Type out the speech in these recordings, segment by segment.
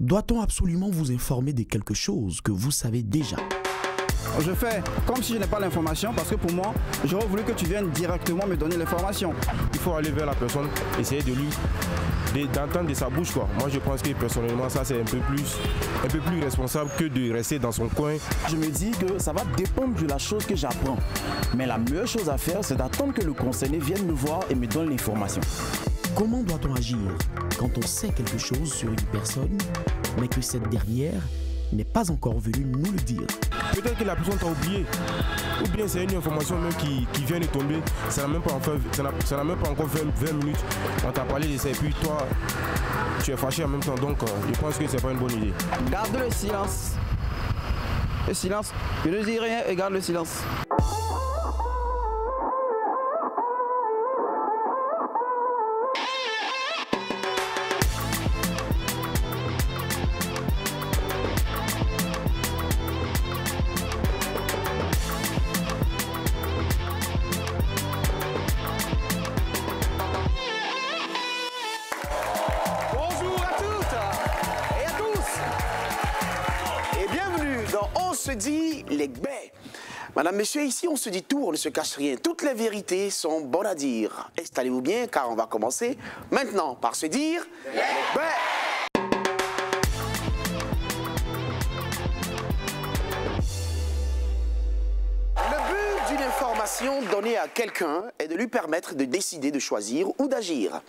Doit-on absolument vous informer de quelque chose que vous savez déjà? Je fais comme si je n'ai pas l'information parce que pour moi, j'aurais voulu que tu viennes directement me donner l'information. Il faut aller vers la personne, essayer de lui, d'entendre de sa bouche, quoi. Moi je pense que personnellement ça c'est un peu plus responsable que de rester dans son coin. Je me dis que ça va dépendre de la chose que j'apprends. Mais la meilleure chose à faire, c'est d'attendre que le concerné vienne me voir et me donne l'information. Comment doit-on agir quand on sait quelque chose sur une personne, mais que cette dernière n'est pas encore venue nous le dire? Peut-être que la personne t'a oublié, ou bien c'est une information même qui vient de tomber, ça n'a même pas encore 20 minutes, on t'a parlé de ça et puis toi, tu es fâché en même temps, donc je pense que c'est pas une bonne idée. Garde le silence. Le silence. Je ne dis rien et garde le silence. Se dit les gbè. Madame, monsieur, ici on se dit tout, on ne se cache rien. Toutes les vérités sont bonnes à dire. Installez-vous bien car on va commencer maintenant par se dire les gbè. Le but d'une information donnée à quelqu'un est de lui permettre de décider de choisir ou d'agir.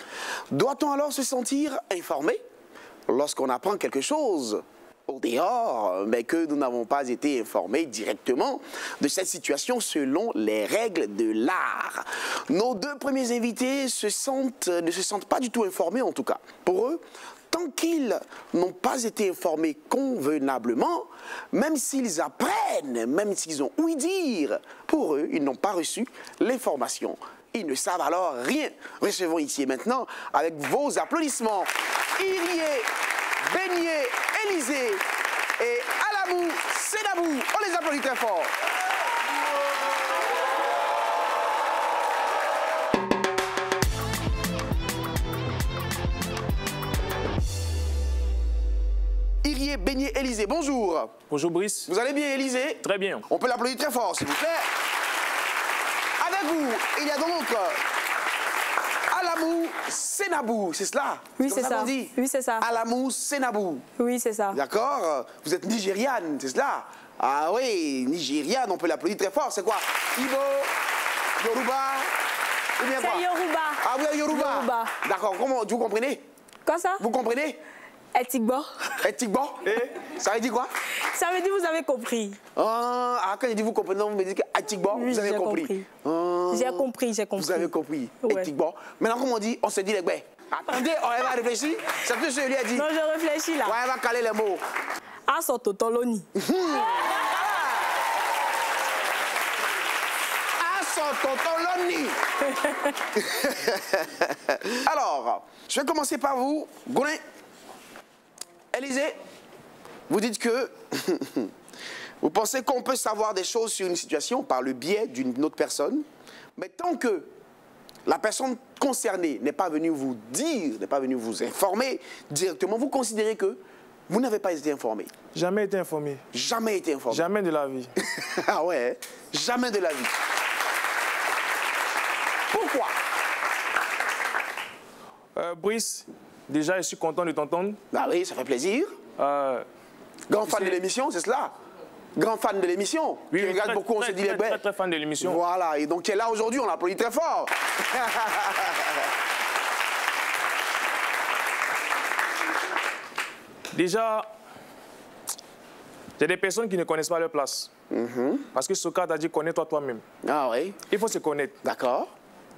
Doit-on alors se sentir informé lorsqu'on apprend quelque chose au dehors, mais que nous n'avons pas été informés directement de cette situation selon les règles de l'art? Nos deux premiers invités ne se sentent pas du tout informés en tout cas. Pour eux, tant qu'ils n'ont pas été informés convenablement, même s'ils apprennent, même s'ils ont ouï dire, pour eux, ils n'ont pas reçu l'information. Ils ne savent alors rien. Recevons ici et maintenant, avec vos applaudissements, Irie, Beignet, Élisée et Alamou Senabou. On les applaudit très fort. Irie, Beignet, Élisée, bonjour. Bonjour Brice. Vous allez bien, Élisée? Très bien. On peut l'applaudir très fort, s'il vous plaît. Avec vous, il y a donc Alamou Senabou, c'est cela? Oui, c'est ça. Oui, c'est ça. Alamou Senabou. Oui, c'est ça. D'accord. Vous êtes nigériane, c'est cela? Ah oui, nigériane, on peut l'applaudir très fort. C'est quoi? Ibo, Yoruba, ou bien quoi? C'est Yoruba. Ah oui, Yoruba. Yoruba. D'accord. Comment vous comprenez? Quoi ça? Vous comprenez? Etigbo. Etigbo? Ça veut dire quoi? Ça veut dire vous avez compris. Ah, quand je dis vous comprenez, vous me dites que Etigbo, oui, vous avez compris. J'ai compris, j'ai compris. Vous avez compris. Ouais. Etigbo. Maintenant, comme on dit, on se dit les gbè. Attendez, on va réfléchir. C'est tout ce que lui a dit. Non, je réfléchis là. Ouais, on va caler les mots. Asototoloni. Asototoloni. Alors, je vais commencer par vous. Gounin. Élisée, vous dites que vous pensez qu'on peut savoir des choses sur une situation par le biais d'une autre personne, mais tant que la personne concernée n'est pas venue vous dire, n'est pas venue vous informer directement, vous considérez que vous n'avez pas été informé. Jamais été informé. Jamais été informé. Jamais de la vie. Ah ouais, jamais de la vie. Pourquoi? Brice, déjà je suis content de t'entendre. Ah oui, ça fait plaisir. Grand fan de l'émission, c'est cela? Grand fan de l'émission. Oui, tu regardes beaucoup, on se dit les bêtes. Très fan de l'émission. Voilà, et donc tu es là aujourd'hui, on l'applaudit très fort. Déjà, il y a des personnes qui ne connaissent pas leur place. Parce que Socrate a dit connais-toi toi-même. Ah oui. Il faut se connaître. D'accord.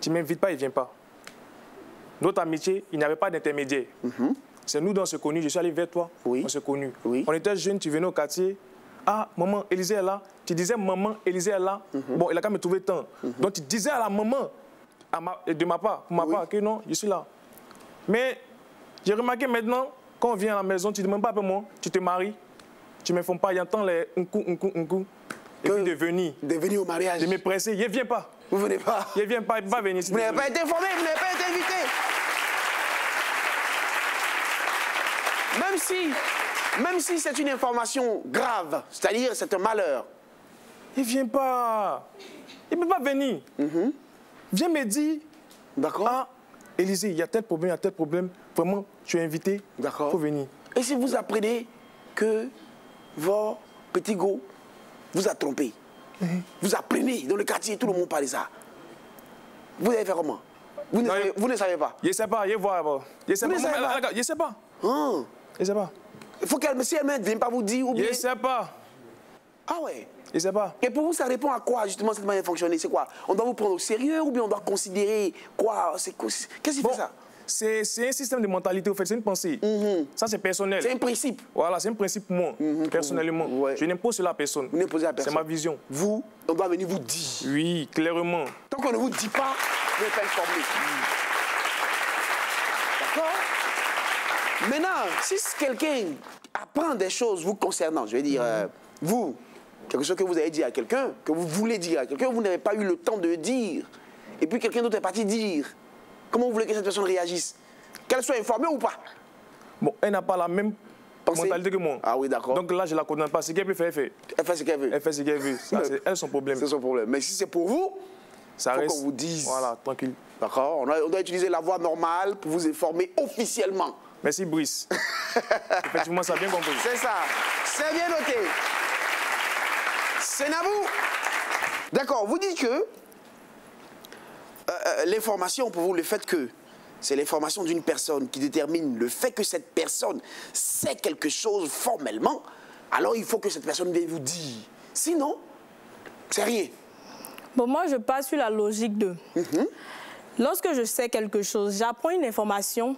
Tu ne m'invites pas, il ne vient pas. Notre amitié, il n'y avait pas d'intermédiaire. C'est nous dont on s'est connus. Je suis allé vers toi, oui. on s'est connus. Oui. On était jeunes, tu venais au quartier. Ah, maman, Élisée est là. Tu disais, maman, Élisée est là. Bon, il a qu'à me trouver temps. Donc, tu disais à la maman, de ma part, pour ma part, que non, je suis là. Mais j'ai remarqué maintenant, quand on vient à la maison, tu ne demandes pas un peu moi, tu te maries. Tu ne me fais pas, il entend les un coup. Et puis de venir. De venir au mariage. De me presser, il ne vient pas. Vous ne venez pas. Il ne vient pas, il ne va venir. Vous n'avez pas été informé, vous n'avez pas été invité. Même si c'est une information grave, c'est-à-dire c'est un malheur. Il ne vient pas. Il ne peut pas venir. Viens me dire. D'accord. Ah, Élisée, il y a tel problème. Vraiment, tu es invité. D'accord. Il faut venir. Et si vous apprenez que votre petit go vous a trompé, vous apprenez dans le quartier, tout le monde parle de ça. Vous allez faire comment? Vous ne savez pas. Je ne sais pas, je vois. Je ne sais pas. Je ne sais pas. Hum. Je ne sais pas. Il faut qu'elle, si elle ne vient pas vous dire ou bien... Je ne sais pas. Ah ouais. Je ne sais pas. Et pour vous, ça répond à quoi, justement, cette manière de fonctionner? C'est quoi? On doit vous prendre au sérieux ou bien on doit considérer quoi? Qu'est-ce qui fait ça? C'est un système de mentalité, en fait, c'est une pensée. Ça, c'est personnel. C'est un principe. Voilà, c'est un principe pour moi, personnellement. Ouais. Je n'impose sur la personne. Vous n'imposez à personne. C'est ma vision. Vous, on doit venir vous dire. Oui, clairement. Tant qu'on ne vous dit pas, vous n'êtes pas informé. D'accord? Maintenant, si quelqu'un apprend des choses vous concernant, je vais dire, vous, quelque chose que vous avez dit à quelqu'un, que vous voulez dire à quelqu'un, vous n'avez pas eu le temps de le dire, et puis quelqu'un d'autre est parti dire, comment vous voulez que cette personne réagisse? Qu'elle soit informée ou pas? Bon, elle n'a pas la même mentalité que moi. Ah oui, d'accord. Donc là, je ne la condamne pas. Ce qu'elle peut faire, elle fait. Elle fait ce qu'elle veut. Elle fait ce qu'elle veut. Ça, c'est elle son problème. C'est son problème. Mais si c'est pour vous, ça faut reste. qu'on vous dise. Voilà, tranquille. D'accord? On doit utiliser la voie normale pour vous informer officiellement. Merci, Brice. Effectivement, ça a bien compris. C'est ça. C'est bien noté. C'est Nabou. D'accord, vous dites que l'information, pour vous, le fait que c'est l'information d'une personne qui détermine le fait que cette personne sait quelque chose formellement, alors il faut que cette personne vienne vous dire. Sinon, c'est rien. Bon, moi, je passe sur la logique de... Lorsque je sais quelque chose, j'apprends une information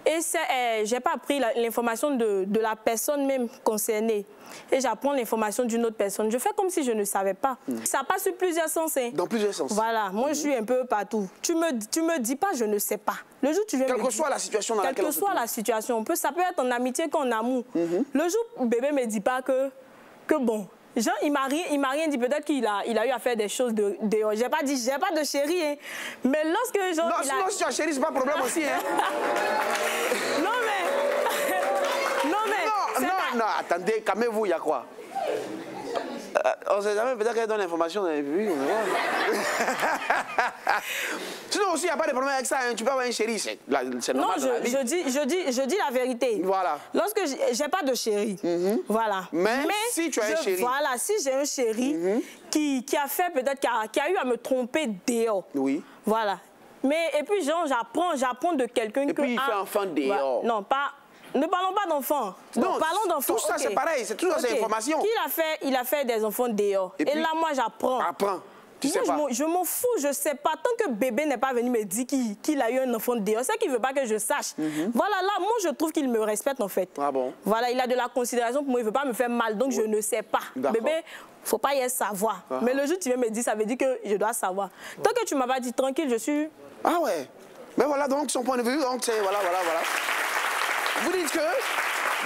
et je n'ai pas pris l'information de la personne même concernée et j'apprends l'information d'une autre personne. Je fais comme si je ne savais pas. Ça passe sur plusieurs sens. Hein. Dans plusieurs sens. Voilà, moi je suis un peu partout. Tu me dis pas, je ne sais pas. Le jour où tu viens Quelle que soit la situation dans laquelle on se trouve. Quelle que soit la situation, ça peut être en amitié qu'en amour. Le jour où bébé me dit pas que bon... Jean, il m'a rien dit. Peut-être qu'il a eu à faire des choses dehors. J'ai pas de chéri, hein. Mais lorsque Jean... Non, sinon, si tu as chéri, c'est pas un problème aussi, hein. Non, mais... Non, attendez, calmez-vous, il y a quoi? On ne sait jamais, peut-être qu'elle donne l'information dans les publics. Sinon aussi, il n'y a pas de problème avec ça. Hein. Tu peux avoir un chéri, c'est normal. Non, je dis la vérité. Voilà. Lorsque j'ai pas de chéri, voilà. Mais si tu as un chéri. Voilà, si j'ai un chéri qui a fait peut-être, qui a eu à me tromper dehors. Oui. Voilà. Mais, et puis, genre, j'apprends de quelqu'un que... Et puis, il fait enfant dehors. Non, pas... Ne parlons pas d'enfants. Non, parlons d'enfants. Tout ça, c'est pareil. C'est toujours ces informations. Il a fait des enfants dehors. Et là, moi, j'apprends. Apprends. Tu sais pas. Je m'en fous, je sais pas. Tant que bébé n'est pas venu me dire qu'il a eu un enfant dehors, c'est qu'il ne veut pas que je sache. Voilà, là, moi, je trouve qu'il me respecte, en fait. Ah bon? Voilà, il a de la considération pour moi. Il ne veut pas me faire mal, donc je ne sais pas. Bébé, il ne faut pas y savoir. Mais le jour où tu viens me dire, ça veut dire que je dois savoir. Tant que tu ne m'as pas dit tranquille, je suis... Ah ouais. Mais voilà, donc, son point de vue, donc, c'est... Voilà. Vous dites que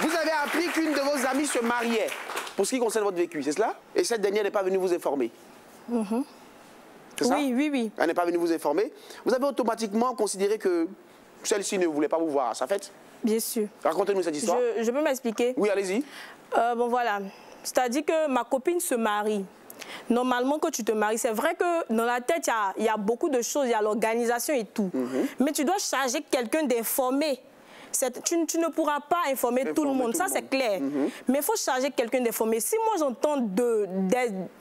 vous avez appris qu'une de vos amies se mariait pour ce qui concerne votre vécu, c'est cela? Et cette dernière n'est pas venue vous informer. C'est ça? Oui. Elle n'est pas venue vous informer. Vous avez automatiquement considéré que celle-ci ne voulait pas vous voir à sa fête? Bien sûr. Racontez-nous cette histoire. Je peux m'expliquer? Oui, allez-y. Bon, voilà. C'est-à-dire que ma copine se marie. Normalement, quand tu te maries, c'est vrai que dans la tête, il y a beaucoup de choses, il y a l'organisation et tout. Mais tu dois charger quelqu'un d'informer. Tu ne pourras pas informer tout le monde, ça c'est clair. Mais il faut charger quelqu'un d'informer. Si moi j'entends de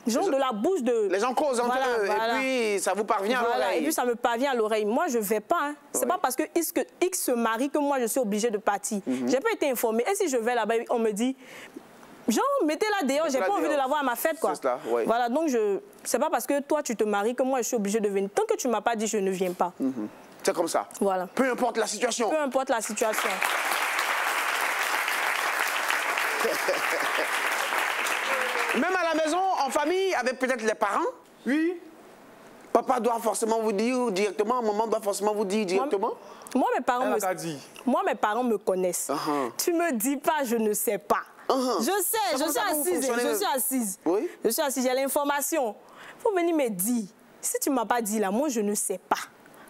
la bouche de... Les gens causent entre eux et puis ça vous parvient à l'oreille. Et puis ça me parvient à l'oreille. Moi je ne vais pas. Hein. C'est pas parce que X se marie que moi je suis obligée de partir. J'ai pas été informée. Et si je vais là-bas, on me dit... Genre, mettez-la dehors, j'ai pas envie de la voir à ma fête, quoi. Ça, ouais. Voilà, donc c'est pas parce que toi tu te maries que moi je suis obligée de venir. Tant que tu m'as pas dit, je ne viens pas. C'est comme ça. Voilà. Peu importe la situation. Peu importe la situation. Même à la maison, en famille, avec peut-être les parents. Oui. Papa doit forcément vous dire directement, maman doit forcément vous dire directement. Moi, mes parents me connaissent. Tu me dis pas, je ne sais pas. Je sais, je suis assise. Oui. Je suis assise, j'ai l'information. Il faut venir me dire. Si tu ne m'as pas dit là, moi, je ne sais pas.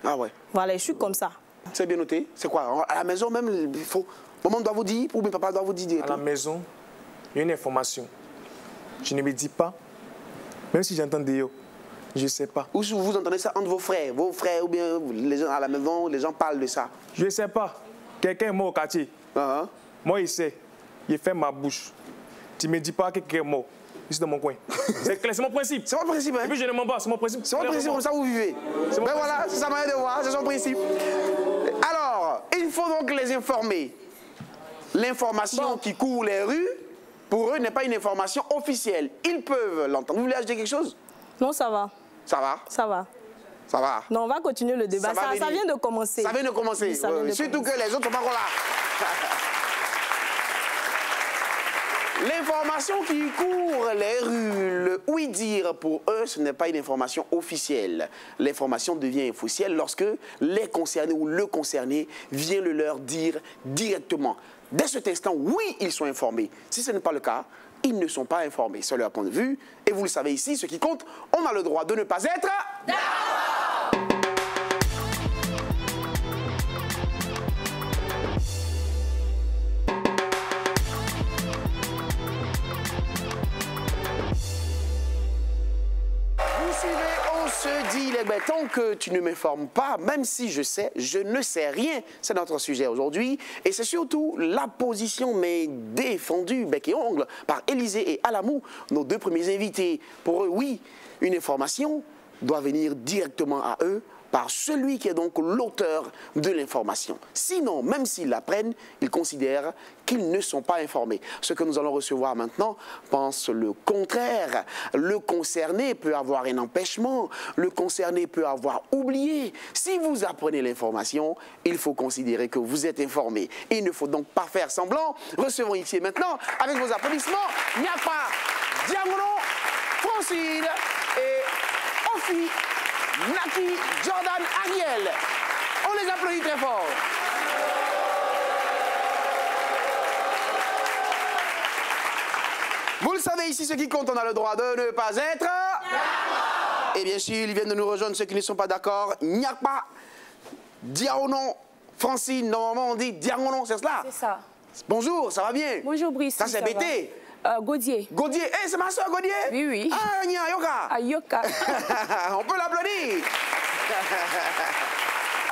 Ah ouais. Voilà, je suis comme ça. C'est bien noté. C'est quoi? À la maison même, il faut Maman doit vous dire, ou bien papa doit vous dire. À la maison, il y a une information. Je ne me dis pas, même si j'entends des yo, je ne sais pas. Ou si vous entendez ça entre vos frères ou bien les gens à la maison, les gens parlent de ça. Je ne sais pas. Quelqu'un est mort au quartier. Moi, il sait. Il fait ma bouche. Tu ne me dis pas que quelqu'un est mort. Ici dans mon coin. C'est clair, c'est mon principe. C'est mon principe, hein? Et puis je ne mens pas, c'est mon principe. C'est mon principe, comme ça vous vivez. Ben voilà, c'est ça moyen de voir, c'est son principe. Alors, il faut donc les informer. L'information qui court les rues, pour eux, n'est pas une information officielle. Ils peuvent l'entendre. Vous voulez ajouter quelque chose? Non, ça va. Ça va? Ça va. Ça va? Non, on va continuer le débat. Ça vient de commencer. Ça vient de commencer. Oui, ça vient de surtout commencer. que les autres sont pas encore là. L'information qui court les rues, le oui-dire pour eux, ce n'est pas une information officielle. L'information devient officielle lorsque les concernés ou le concerné vient le leur dire directement. Dès cet instant, oui, ils sont informés. Si ce n'est pas le cas, ils ne sont pas informés. C'est leur point de vue. Et vous le savez ici, ce qui compte, on a le droit de ne pas être d'accord. On se dit, tant que tu ne m'informes pas, même si je sais, je ne sais rien. C'est notre sujet aujourd'hui. Et c'est surtout la position, mais défendue, bec et ongle, par Élisée et Alamou, nos deux premiers invités. Pour eux, oui, une information doit venir directement à eux par celui qui est donc l'auteur de l'information. Sinon, même s'ils l'apprennent, ils considèrent qu'ils ne sont pas informés. Ce que nous allons recevoir maintenant pense le contraire. Le concerné peut avoir un empêchement, le concerné peut avoir oublié. Si vous apprenez l'information, il faut considérer que vous êtes informé. Il ne faut donc pas faire semblant. Recevons ici et maintenant, avec vos applaudissements, Nyapa, Diamono, Francine et Ofi, Naki, Jordan, Ariel. On les applaudit très fort. Vous le savez, ici, ce qui compte, on a le droit de ne pas être d'accord. Et bien sûr, ils viennent de nous rejoindre, ceux qui ne sont pas d'accord. Nyakpa, Diaonon, Francine, normalement on dit Diaonon, c'est cela? C'est ça. Bonjour, ça va bien? Bonjour Brice. Ça c'est Bété? Gaudier. Gaudier, hey, c'est ma soeur Gaudier? Oui, oui. Ah, Nya, Yoka. Ah, Yoka. On peut l'applaudir.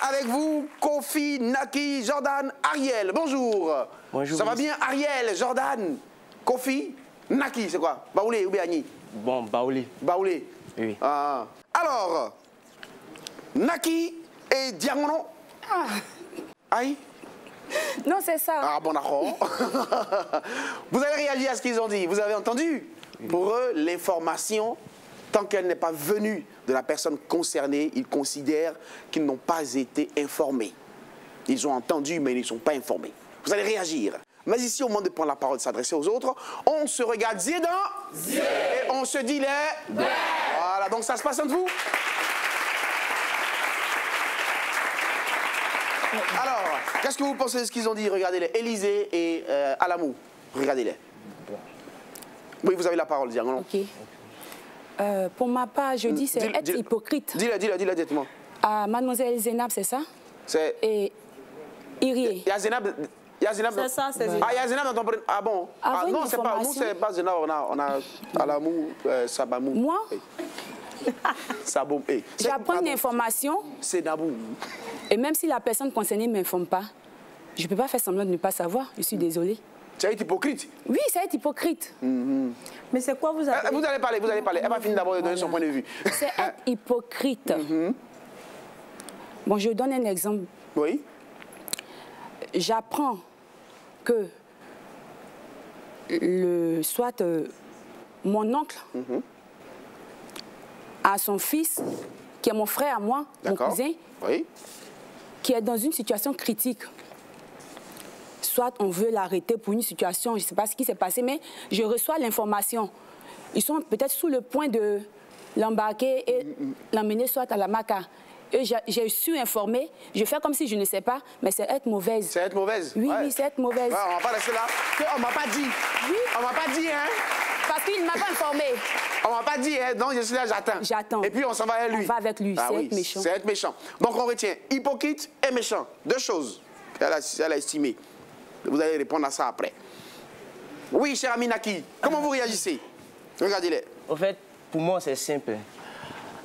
Avec vous, Kofi, Naki, Jordan, Ariel. Bonjour. Bonjour. Ça va bien, Ariel, Jordan, Kofi, Naki, c'est quoi? Baoulé ou bien Agni? Bon, Baoulé. Baoulé. Oui. Ah. Alors, Naki et Diamono. Ah. Aïe. Non, c'est ça. Ah bon, d'accord. Vous avez réagi à ce qu'ils ont dit. Vous avez entendu? Pour eux, l'information, tant qu'elle n'est pas venue de la personne concernée, ils considèrent qu'ils n'ont pas été informés. Ils ont entendu, mais ils ne sont pas informés. Vous allez réagir. Mais ici, au moment de prendre la parole, de s'adresser aux autres, on se regarde zédan et on se dit les... Voilà, donc ça se passe entre vous. Alors, qu'est-ce que vous pensez de ce qu'ils ont dit? Regardez-les, Élisée et Alamou. Regardez-les. Oui, vous avez la parole, Diamono. Ok. Pour ma part, je dis c'est être hypocrite. Dis-le directement. Mademoiselle Zénab, c'est ça? C'est... Et Irie. Il y a Zénab... C'est ça, c'est Zénab. Ah, il y a Zénab dans ton prénom. Ah bon? Ah, non, c'est pas... Nous, c'est pas Zénab. On a Alamou, Sabamou. Moi? Saboum. J'apprends une information. C'est Nabou. Et même si la personne concernée ne m'informe pas, je ne peux pas faire semblant de ne pas savoir. Je suis désolée. Tu as été hypocrite? Oui, c'est être hypocrite. Mais c'est quoi vous avez... Vous allez parler, vous allez parler. Elle va finir d'abord de donner son point de vue. C'est être hypocrite. Bon, je donne un exemple. Oui. J'apprends que mon oncle a son fils, qui est mon frère à moi, mon cousin, oui, qui est dans une situation critique. Soit on veut l'arrêter pour une situation, je ne sais pas ce qui s'est passé, mais je reçois l'information. Ils sont peut-être sous le point de l'embarquer et l'emmener soit à la Maca. Et j'ai su informer, je fais comme si je ne sais pas, mais c'est être mauvaise. C'est être mauvaise? Oui, oui, c'est être mauvaise. Ouais, on va pas rester là. On m'a pas dit. Oui. On m'a pas dit, hein? Parce qu'il ne m'a pas informé. On m'a pas dit, hein? Non, je suis là, j'attends. J'attends. Et puis on s'en va avec lui. On va avec lui, c'est oui, être méchant. C'est être méchant. Donc on retient hypocrite et méchant. Deux choses qu'elle a estimées. Vous allez répondre à ça après. Oui, cher Aminaki, comment vous réagissez? Regardez-les. En fait, pour moi, c'est simple.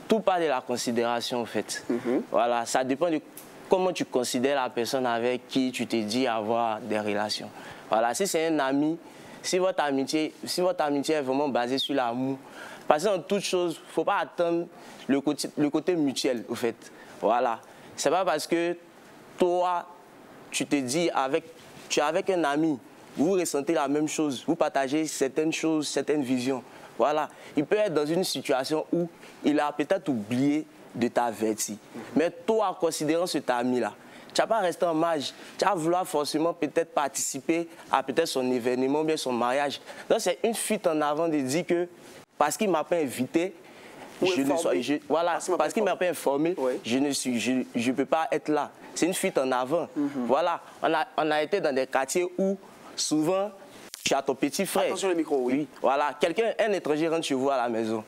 Tout part de la considération, en fait. Voilà, ça dépend de comment tu considères la personne avec qui tu te dis avoir des relations. Voilà, si c'est un ami, si votre amitié est vraiment basée sur l'amour, parce que dans toute chose, il ne faut pas attendre le côté mutuel, en fait. Voilà. C'est pas parce que toi, tu te dis tu es avec un ami, vous ressentez la même chose, vous partagez certaines choses, certaines visions. Voilà. Il peut être dans une situation où il a peut-être oublié de t'avertir. Mais toi, en considérant cet ami-là, tu n'as pas resté en marge. Tu vas vouloir forcément peut-être participer à peut-être son événement, bien son mariage. Donc c'est une fuite en avant de dire que parce qu'il ne m'a pas invité, parce qu'il ne m'a pas informé, oui. Je ne peux pas être là. C'est une fuite en avant. Voilà. On a été dans des quartiers où souvent, tu as ton petit frère. Attention le micro, oui. Oui, voilà. Un étranger rentre chez vous à la maison.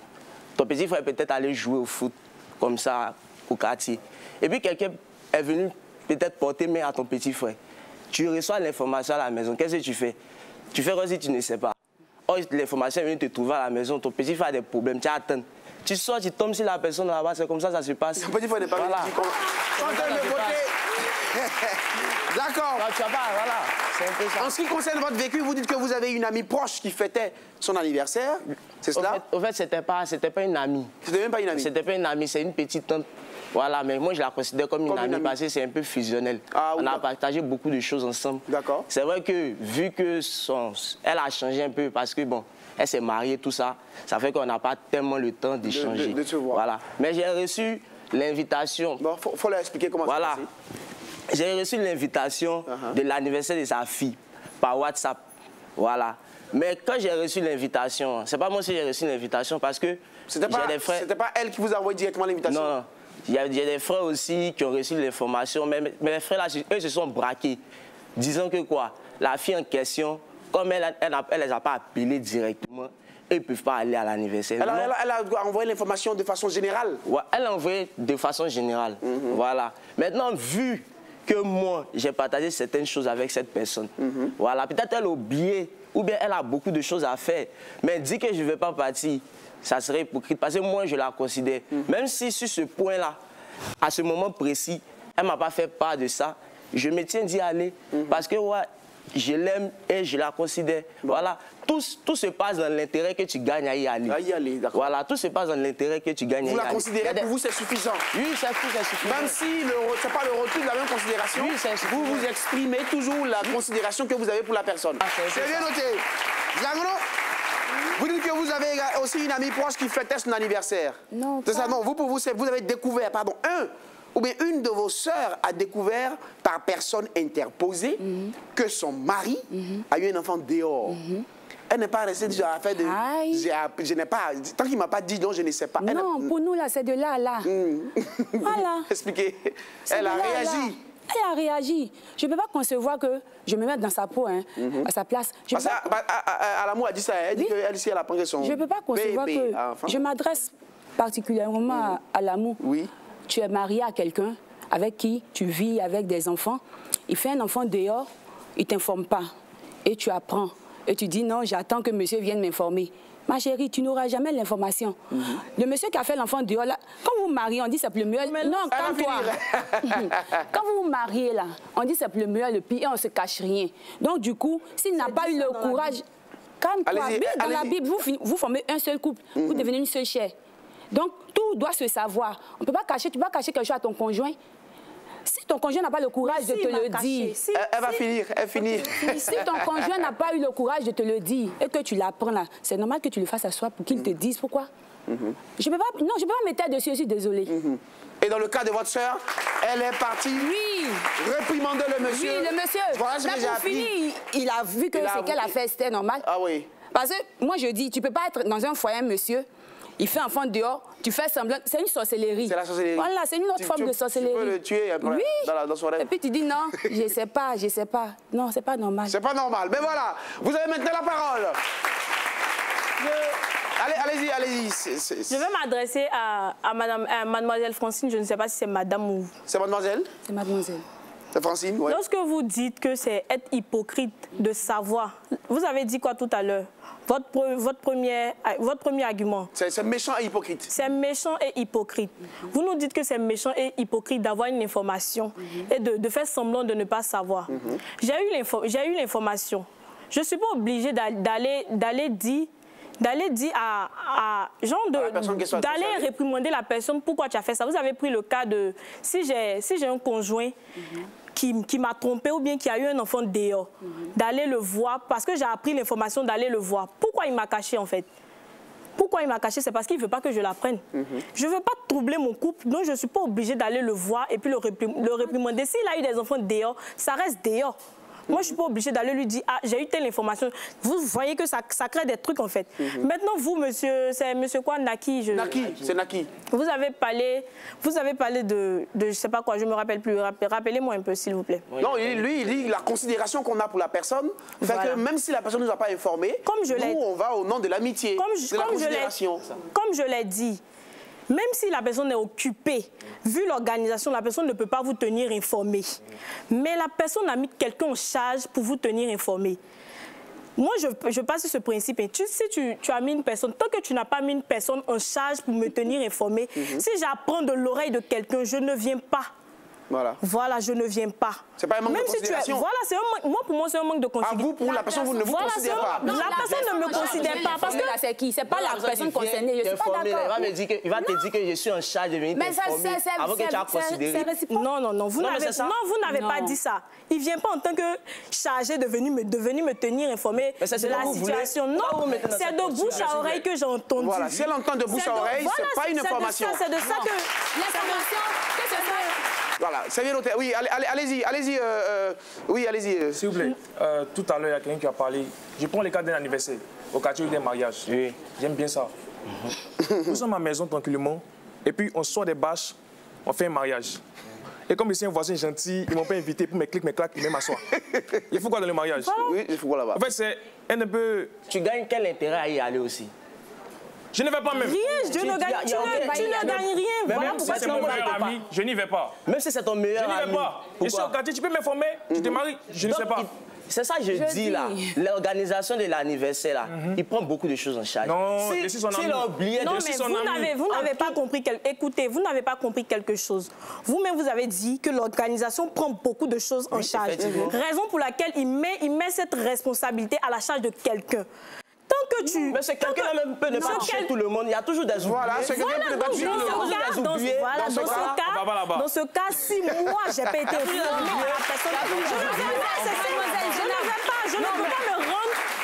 Ton petit frère peut-être aller jouer au foot, comme ça, au quartier. Et puis quelqu'un est venu peut-être porter main à ton petit frère. Tu reçois l'information à la maison. Qu'est-ce que tu fais? Tu fais comme si tu ne sais pas. Oh, l'information est venue te trouver à la maison. Ton petit frère a des problèmes. Tu attends. Tu sors, tu tombes sur la personne là-bas. C'est comme ça se passe. Ton petit frère n'est pas venu. D'accord. Voilà. En ce qui concerne votre vécu, vous dites que vous avez une amie proche qui fêtait son anniversaire. C'est cela? En fait, c'était pas une amie. C'était même pas une amie? C'était pas une amie, c'est une petite tante. Voilà, mais moi je la considère comme une amie parce que c'est un peu fusionnel. Ah, oui, on a partagé beaucoup de choses ensemble. D'accord. C'est vrai que vu que elle a changé un peu parce que bon, elle s'est mariée, tout ça, ça fait qu'on n'a pas tellement le temps d'échanger. De se voir. Voilà. Mais j'ai reçu l'invitation. Bon, faut leur expliquer comment ça se passe. J'ai reçu l'invitation de l'anniversaire de sa fille par WhatsApp. Voilà. Mais quand j'ai reçu l'invitation, c'est pas moi qui j'ai reçu l'invitation parce que c'était pas elle qui vous a envoyé directement l'invitation? Non, non. Il y a des frères aussi qui ont reçu l'information, mais les frères là, eux se sont braqués, disant que quoi, la fille en question, comme elle les a pas appelés directement, eux ne peuvent pas aller à l'anniversaire. Elle a envoyé l'information de façon générale? Ouais, elle a envoyé de façon générale. Voilà. Maintenant, vu que moi, j'ai partagé certaines choses avec cette personne, voilà, peut-être elle a oublié, ou bien elle a beaucoup de choses à faire, mais dit que je ne vais pas partir, ça serait hypocrite, parce que moi, je la considère. Même si sur ce point-là, à ce moment précis, elle ne m'a pas fait part de ça, je me tiens d'y aller, parce que ouais, je l'aime et je la considère. Voilà. Tout se passe dans l'intérêt que tu gagnes à y aller. À y aller, d'accord. Voilà, tout se passe dans l'intérêt que tu gagnes à y aller. Vous la considérez, pour vous, c'est suffisant? Oui, c'est suffisant. Même si ce n'est pas le retour de la même considération, oui, vous exprimez toujours la considération que vous avez pour la personne. C'est bien noté. Diagono, vous dites que vous avez aussi une amie proche qui fêtait son anniversaire. Non, c'est ça, non. Vous avez découvert, pardon, ou bien une de vos sœurs a découvert par personne interposée que son mari a eu un enfant dehors. Elle n'est pas restée sur la affaire de... Je n'ai pas... Tant qu'il ne m'a pas dit, non, je ne sais pas. Non, pour nous, là, c'est de là à là. Voilà. Expliquez. Elle a réagi. Elle a réagi. Je ne peux pas concevoir que je me mette dans sa peau, hein, à sa place. Alamou a dit ça. Elle dit qu'elle aussi, elle a pris son... Je ne peux pas concevoir que... Je m'adresse particulièrement à Alamou. Oui. Tu es marié à quelqu'un avec qui tu vis avec des enfants. Il fait un enfant dehors, il ne t'informe pas. Et tu apprends. Et tu dis non, j'attends que monsieur vienne m'informer. Ma chérie, tu n'auras jamais l'information. Le monsieur qui a fait l'enfant dehors, là, quand vous vous mariez, on dit c'est le mieux. Non, calme-toi. Quand vous vous mariez, là, on dit c'est le mieux, le pire, et on ne se cache rien. Donc, du coup, s'il n'a pas eu le courage... Calme-toi. Dans la Bible, vous formez un seul couple. Vous devenez une seule chair. Donc, tout doit se savoir. On ne peut pas cacher, tu ne peux pas cacher quelque chose à ton conjoint. Si ton conjoint n'a pas le courage de te le dire... Elle va finir, elle finit. Si ton conjoint n'a pas eu le courage de te le dire et que tu l'apprends là, c'est normal que tu le fasses à soi pour qu'il te dise pourquoi. Je ne peux pas me taire dessus, je suis désolée. Et dans le cas de votre sœur, elle est partie réprimander le monsieur. Oui, le monsieur. Voilà ce que j'ai appris. Il a vu que ce qu'elle a fait, c'était normal. Ah oui. Parce que moi, je dis, tu ne peux pas être dans un foyer, monsieur, il fait enfant dehors, tu fais semblant. C'est une sorcellerie. C'est la sorcellerie. Voilà, c'est une autre forme de sorcellerie. Tu peux le tuer après, dans son rêve. Et puis tu dis non, je sais pas. Non, c'est pas normal. C'est pas normal. Mais voilà, vous avez maintenant la parole. Allez-y. Je vais m'adresser à mademoiselle Francine. Je ne sais pas si c'est madame ou... C'est mademoiselle? C'est mademoiselle. Francine, ouais. Lorsque vous dites que c'est être hypocrite de savoir, vous avez dit quoi tout à l'heure? Votre premier argument. C'est méchant et hypocrite. C'est méchant et hypocrite. Vous nous dites que c'est méchant et hypocrite d'avoir une information et de faire semblant de ne pas savoir. J'ai eu l'information. Je ne suis pas obligée d'aller dire d'aller réprimander la personne. Pourquoi tu as fait ça? Vous avez pris le cas de si j'ai un conjoint qui m'a trompé ou bien qui a eu un enfant dehors, d'aller le voir parce que j'ai appris l'information d'aller le voir. Pourquoi il m'a caché en fait? Pourquoi il m'a caché? C'est parce qu'il ne veut pas que je l'apprenne. Je ne veux pas troubler mon couple, donc je ne suis pas obligée d'aller le voir et puis le réprimander. S'il a eu des enfants dehors, ça reste dehors. Moi, je ne suis pas obligée d'aller lui dire « Ah, j'ai eu telle information ». Vous voyez que ça crée des trucs, en fait. Maintenant, vous, monsieur, c'est monsieur quoi, Naki C'est Naki. Vous avez parlé de je ne sais pas quoi, je ne me rappelle plus. Rappelez-moi un peu, s'il vous plaît. Non, lui, il dit la considération qu'on a pour la personne fait que même si la personne ne nous a pas informés, nous, on va au nom de l'amitié, de la considération. Comme je l'ai dit, même si la personne est occupée, vu l'organisation, la personne ne peut pas vous tenir informé. Mais la personne a mis quelqu'un en charge pour vous tenir informé. Moi, je passe sur ce principe. Si tu as mis une personne, tant que tu n'as pas mis une personne en charge pour me tenir informé, si j'apprends de l'oreille de quelqu'un, je ne viens pas. Voilà, je ne viens pas. C'est pas un manque de considération. Voilà, pour moi, c'est un manque de considération. Vous, pour la personne, vous ne vous considérez pas. La personne ne me considère pas. Parce que c'est qui? C'est pas la personne concernée. Je suis pas d'accord. Il va te dire que je suis en charge de venir t'informer avant que tu as considéré. Non, vous n'avez pas dit ça. Il ne vient pas en tant que chargé de venir me tenir informé de la situation. Non, c'est de bouche à oreille que j'ai entendu. Voilà, si elle entend de bouche à oreille, ce n'est pas une information. C'est de ça que... L'information, qu'est-ce que c'est? Voilà, c'est bien noté. Oui, allez-y. Oui, allez-y. S'il vous plaît, tout à l'heure, il y a quelqu'un qui a parlé. Je prends le cas d'un anniversaire, au quartier des mariages. Oui. J'aime bien ça. Nous sommes à la maison tranquillement, et puis on sort des bâches, on fait un mariage. Et comme ici un voisin gentil, ils ne m'ont pas invité pour mes clics, mes claques, ils m'aiment m'asseoir. Il faut quoi dans le mariage? Oui, il faut quoi là-bas? En fait, c'est un peu... Tu gagnes quel intérêt à y aller aussi? Je ne vais pas même. Rien, tu ne gagnes rien. Voilà pourquoi tu ne vas pas. Je n'y vais pas. Même si c'est ton meilleur ami. Je n'y vais pas. Je suis au quartier, tu peux m'informer, tu te maries, je ne sais pas. C'est ça que je dis là. L'organisation de l'anniversaire là, il prend beaucoup de choses en charge. Non, je suis son ami. S'il a oublié non, mais vous n'avez pas compris. Écoutez, vous n'avez pas compris quelque chose. Vous-même, vous avez dit que l'organisation prend beaucoup de choses en charge. Raison pour laquelle il met cette responsabilité à la charge de quelqu'un. Tant que tu... Mais c'est quelqu'un même peut ne pas toucher tout le monde. Il y a toujours des oubliés. Voilà, c'est quelqu'un peut ne pas toucher tout le monde. Dans ce cas, si moi, j'ai pas été informée à la personne...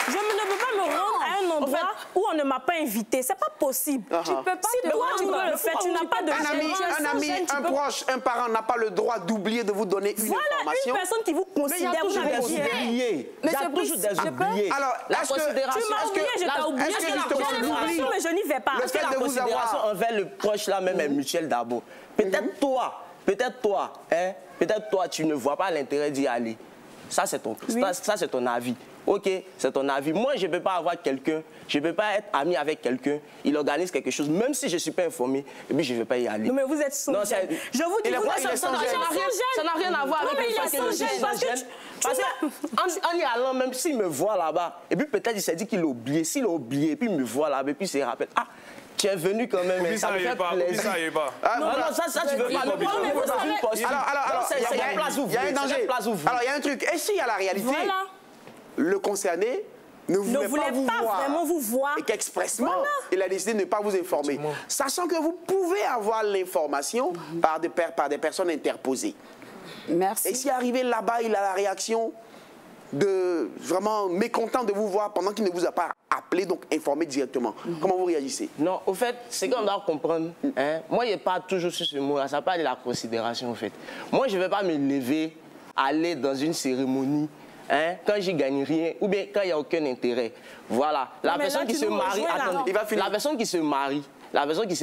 Je ne peux pas me rendre à un endroit où on ne m'a pas invité. C'est pas possible. Tu peux pas. Si toi, tu dois le faire, tu n'as pas de... Un ami, un proche, un parent n'a pas le droit d'oublier de vous donner une information. Voilà, une personne qui vous considère, vous n'avez oublié. Il y a toujours des oubliés. Alors, est-ce que tu m'as oublié, je t'ai oublié. Est-ce que justement l'oubli, mais je n'y vais pas. le fait la de vous considération avoir... envers le proche là même est mutuelle d'abord. Peut-être toi, tu ne vois pas l'intérêt d'y aller. Ça, c'est ton avis. Ok, c'est ton avis. Moi, je ne peux pas avoir quelqu'un, je ne peux pas être ami avec quelqu'un, il organise quelque chose, même si je ne suis pas informé, et puis je ne vais pas y aller. Non, mais vous êtes son jeune. Je vous dis, ça n'a rien à voir avec le fait que je suis son jeune. Parce qu'en y allant, même s'il me voit là-bas, et puis peut-être il s'est dit qu'il a oublié, s'il a oublié, et puis il me voit là-bas, et puis il se rappelle, ah, tu es venu quand même, ça me fait plaisir. Non, ça tu veux pas. Alors, il y a un danger. Alors, il y a un truc. Et s'il y a la réalité, le concerné ne voulait pas vraiment vous voir et qu'expressement, il a décidé de ne pas vous informer. Sachant que vous pouvez avoir l'information par des personnes interposées. Merci. Et si arrivé là-bas, il a la réaction de vraiment mécontent de vous voir pendant qu'il ne vous a pas appelé, donc informé directement. Comment vous réagissez? Non, au fait, c'est qu'on doit comprendre. Hein? Moi, je parle toujours sur ce mot-là. Ça parle de la considération, en fait. Moi, je ne vais pas me lever, aller dans une cérémonie, hein, quand j'y gagne rien, ou bien quand il n'y a aucun intérêt. Voilà. La personne qui se marie, attendez, la personne qui se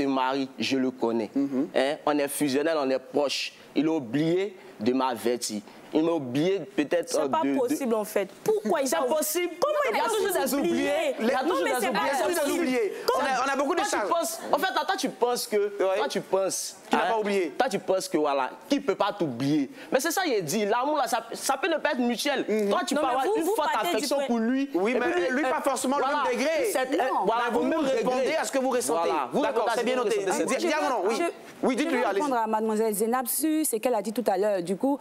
marie, je le connais. Hein? On est fusionnel, on est proche. Il a oublié de m'avertir. Il m'a oublié peut-être. C'est pas possible en fait. Pourquoi il C'est possible. Comment il a toujours des oubliés? Non, mais c'est pas oublié. On a beaucoup de choses. En fait, toi, tu penses que. Toi, tu penses. Tu n'as pas oublié. Toi, tu penses que voilà, qui peut pas t'oublier. Mais c'est ça, il a dit. L'amour, là, ça peut ne pas être mutuel. Toi, tu peux avoir une forte affection pour lui. Oui, mais lui, pas forcément le même degré. Voilà, vous me répondez à ce que vous ressentez. D'accord, c'est bien noté. Diamant, oui. Oui, dites-lui, allez-y. Je vais allez-y. répondre à mademoiselle Zénab sur ce qu'elle a dit tout à l'heure. Du coup,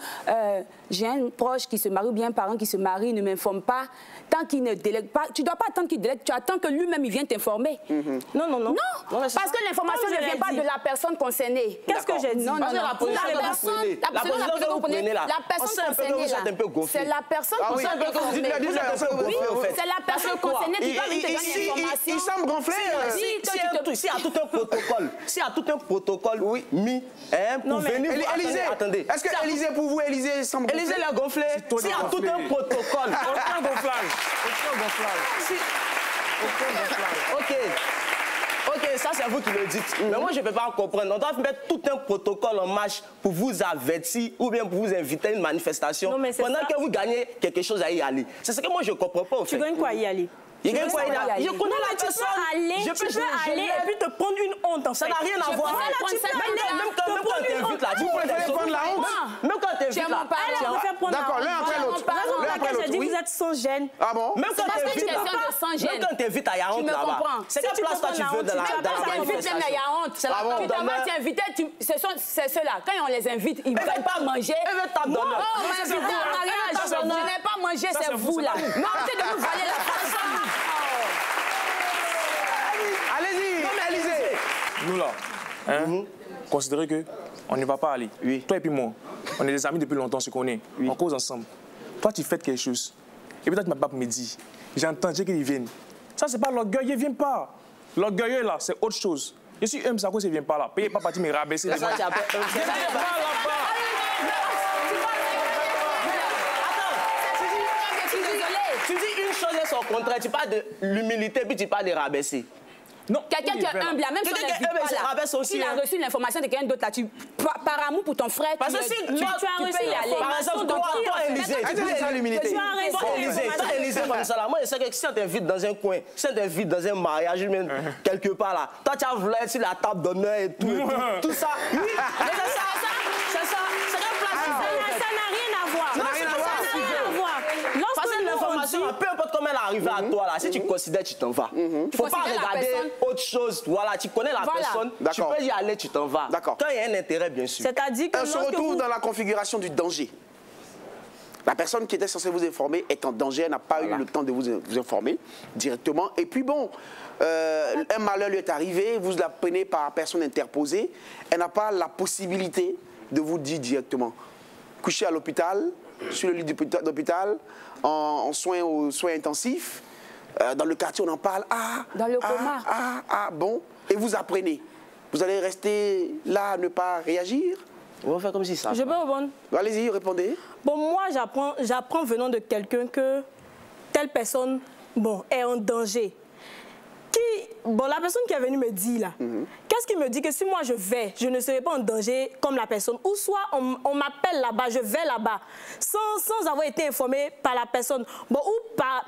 j'ai un proche qui se marie ou bien un parent qui se marie, ne m'informe pas. Tant qu'il ne délègue pas, tu ne dois pas attendre qu'il délègue, tu attends que lui-même il vienne t'informer. Non, non, non. Non, parce que l'information ne vient pas de la personne concernée. Qu'est-ce que j'ai dit? Non, non, non. La position que vous prenez là, la personne concernée là, c'est la personne concernée. Oui, c'est la personne concernée qui doit venir te donner l'information. Il semble gonflé. S'il y a tout un protocole, s'il y a tout un protocole mis pour venir vous... Élisée, attendez. est-ce que Élisée, pour vous, Élisée semble gonflé? Élisée l'a gonflé. S'il y a tout un protocole. Aucun gonflage. Ok, ça c'est vous qui le dites. Mais moi je ne peux pas comprendre. On doit mettre tout un protocole en marche pour vous avertir ou bien pour vous inviter à une manifestation pendant que vous gagnez quelque chose à y aller. C'est ce que moi je ne comprends pas. Tu gagnes quoi à y aller? Je connais la personne. Tu peux aller et puis te prendre une honte en fait. Ça n'a rien à voir. Même quand tu invites là, tu préfères prendre la honte. Même quand tu invites là. D'accord, l'un après l'autre. L'un après l'autre. J'ai dit vous êtes sans gêne. Ah bon? Même quand tu invites à Yaoundé là-bas. C'est quelle place toi tu veux dans la manifestation? C'est la tu t'en vas t'inviter, c'est ceux-là. Quand on les invite, ils ne veulent pas manger. Je n'ai pas mangé, c'est vous là. Arrêtez de vous voler la face. Allez-y, Élisée. Nous là, considérez que on ne va pas aller. Oui. Toi et puis moi, on est des amis depuis longtemps, on se connaît. Oui. On cause ensemble. Toi, tu fais quelque chose. Et puis toi, tu m'as pas pour me dire. J'ai entendu qu'ils viennent. Ça, c'est pas l'orgueil, ils ne viennent pas. L'orgueil là, c'est autre chose. Je suis homme, ça cause, ils ne viennent pas là. Payez pas partir me rabaisser. Tu dis une chose et son contraire, tu parles de l'humilité puis tu parles de rabaisser. Non. Quelqu'un qui est humble, là, même si on ne dit pas là, s'il a reçu l'information de quelqu'un d'autre là, par amour pour ton frère, parce que si tu peux y aller. Par exemple, toi, Élisée, tu as l'humilité. Toi, Élisée, comme ça là, moi je sais que si on t'invite dans un coin, si on t'invite dans un mariage, même quelque part là, toi tu as voulu être sur la table d'honneur et tout ça. Oui, c'est ça. C'est quelle place tu veux? Ça n'a rien à voir. Ça n'a rien à voir. Parce que l'information, peu importe comment elle est arrivée à toi, là, si tu considères, tu t'en vas. Il ne faut pas regarder autre chose. Voilà, tu connais la personne, tu peux y aller, tu t'en vas. D'accord. Quand il y a un intérêt, bien sûr. C'est-à-dire que on se retrouve dans la configuration du danger. La personne qui était censée vous informer est en danger, elle n'a pas eu le temps de vous informer directement. Et puis bon, un malheur lui est arrivé, vous la prenez par personne interposée, elle n'a pas la possibilité de vous dire directement. Couché à l'hôpital, sur le lit d'hôpital, en soins intensifs, dans le quartier on en parle, dans le coma. Bon, et vous apprenez. Vous allez rester là, ne pas réagir? On va faire comme si ça. Je peux répondre? Allez-y, répondez. Bon, moi, j'apprends venant de quelqu'un que telle personne, bon, est en danger. Bon, la personne qui est venue me dire là, qu'est-ce qui me dit que si moi je vais, je ne serai pas en danger comme la personne, ou soit on m'appelle là-bas, je vais là-bas, sans avoir été informé par la personne, bon, ou par...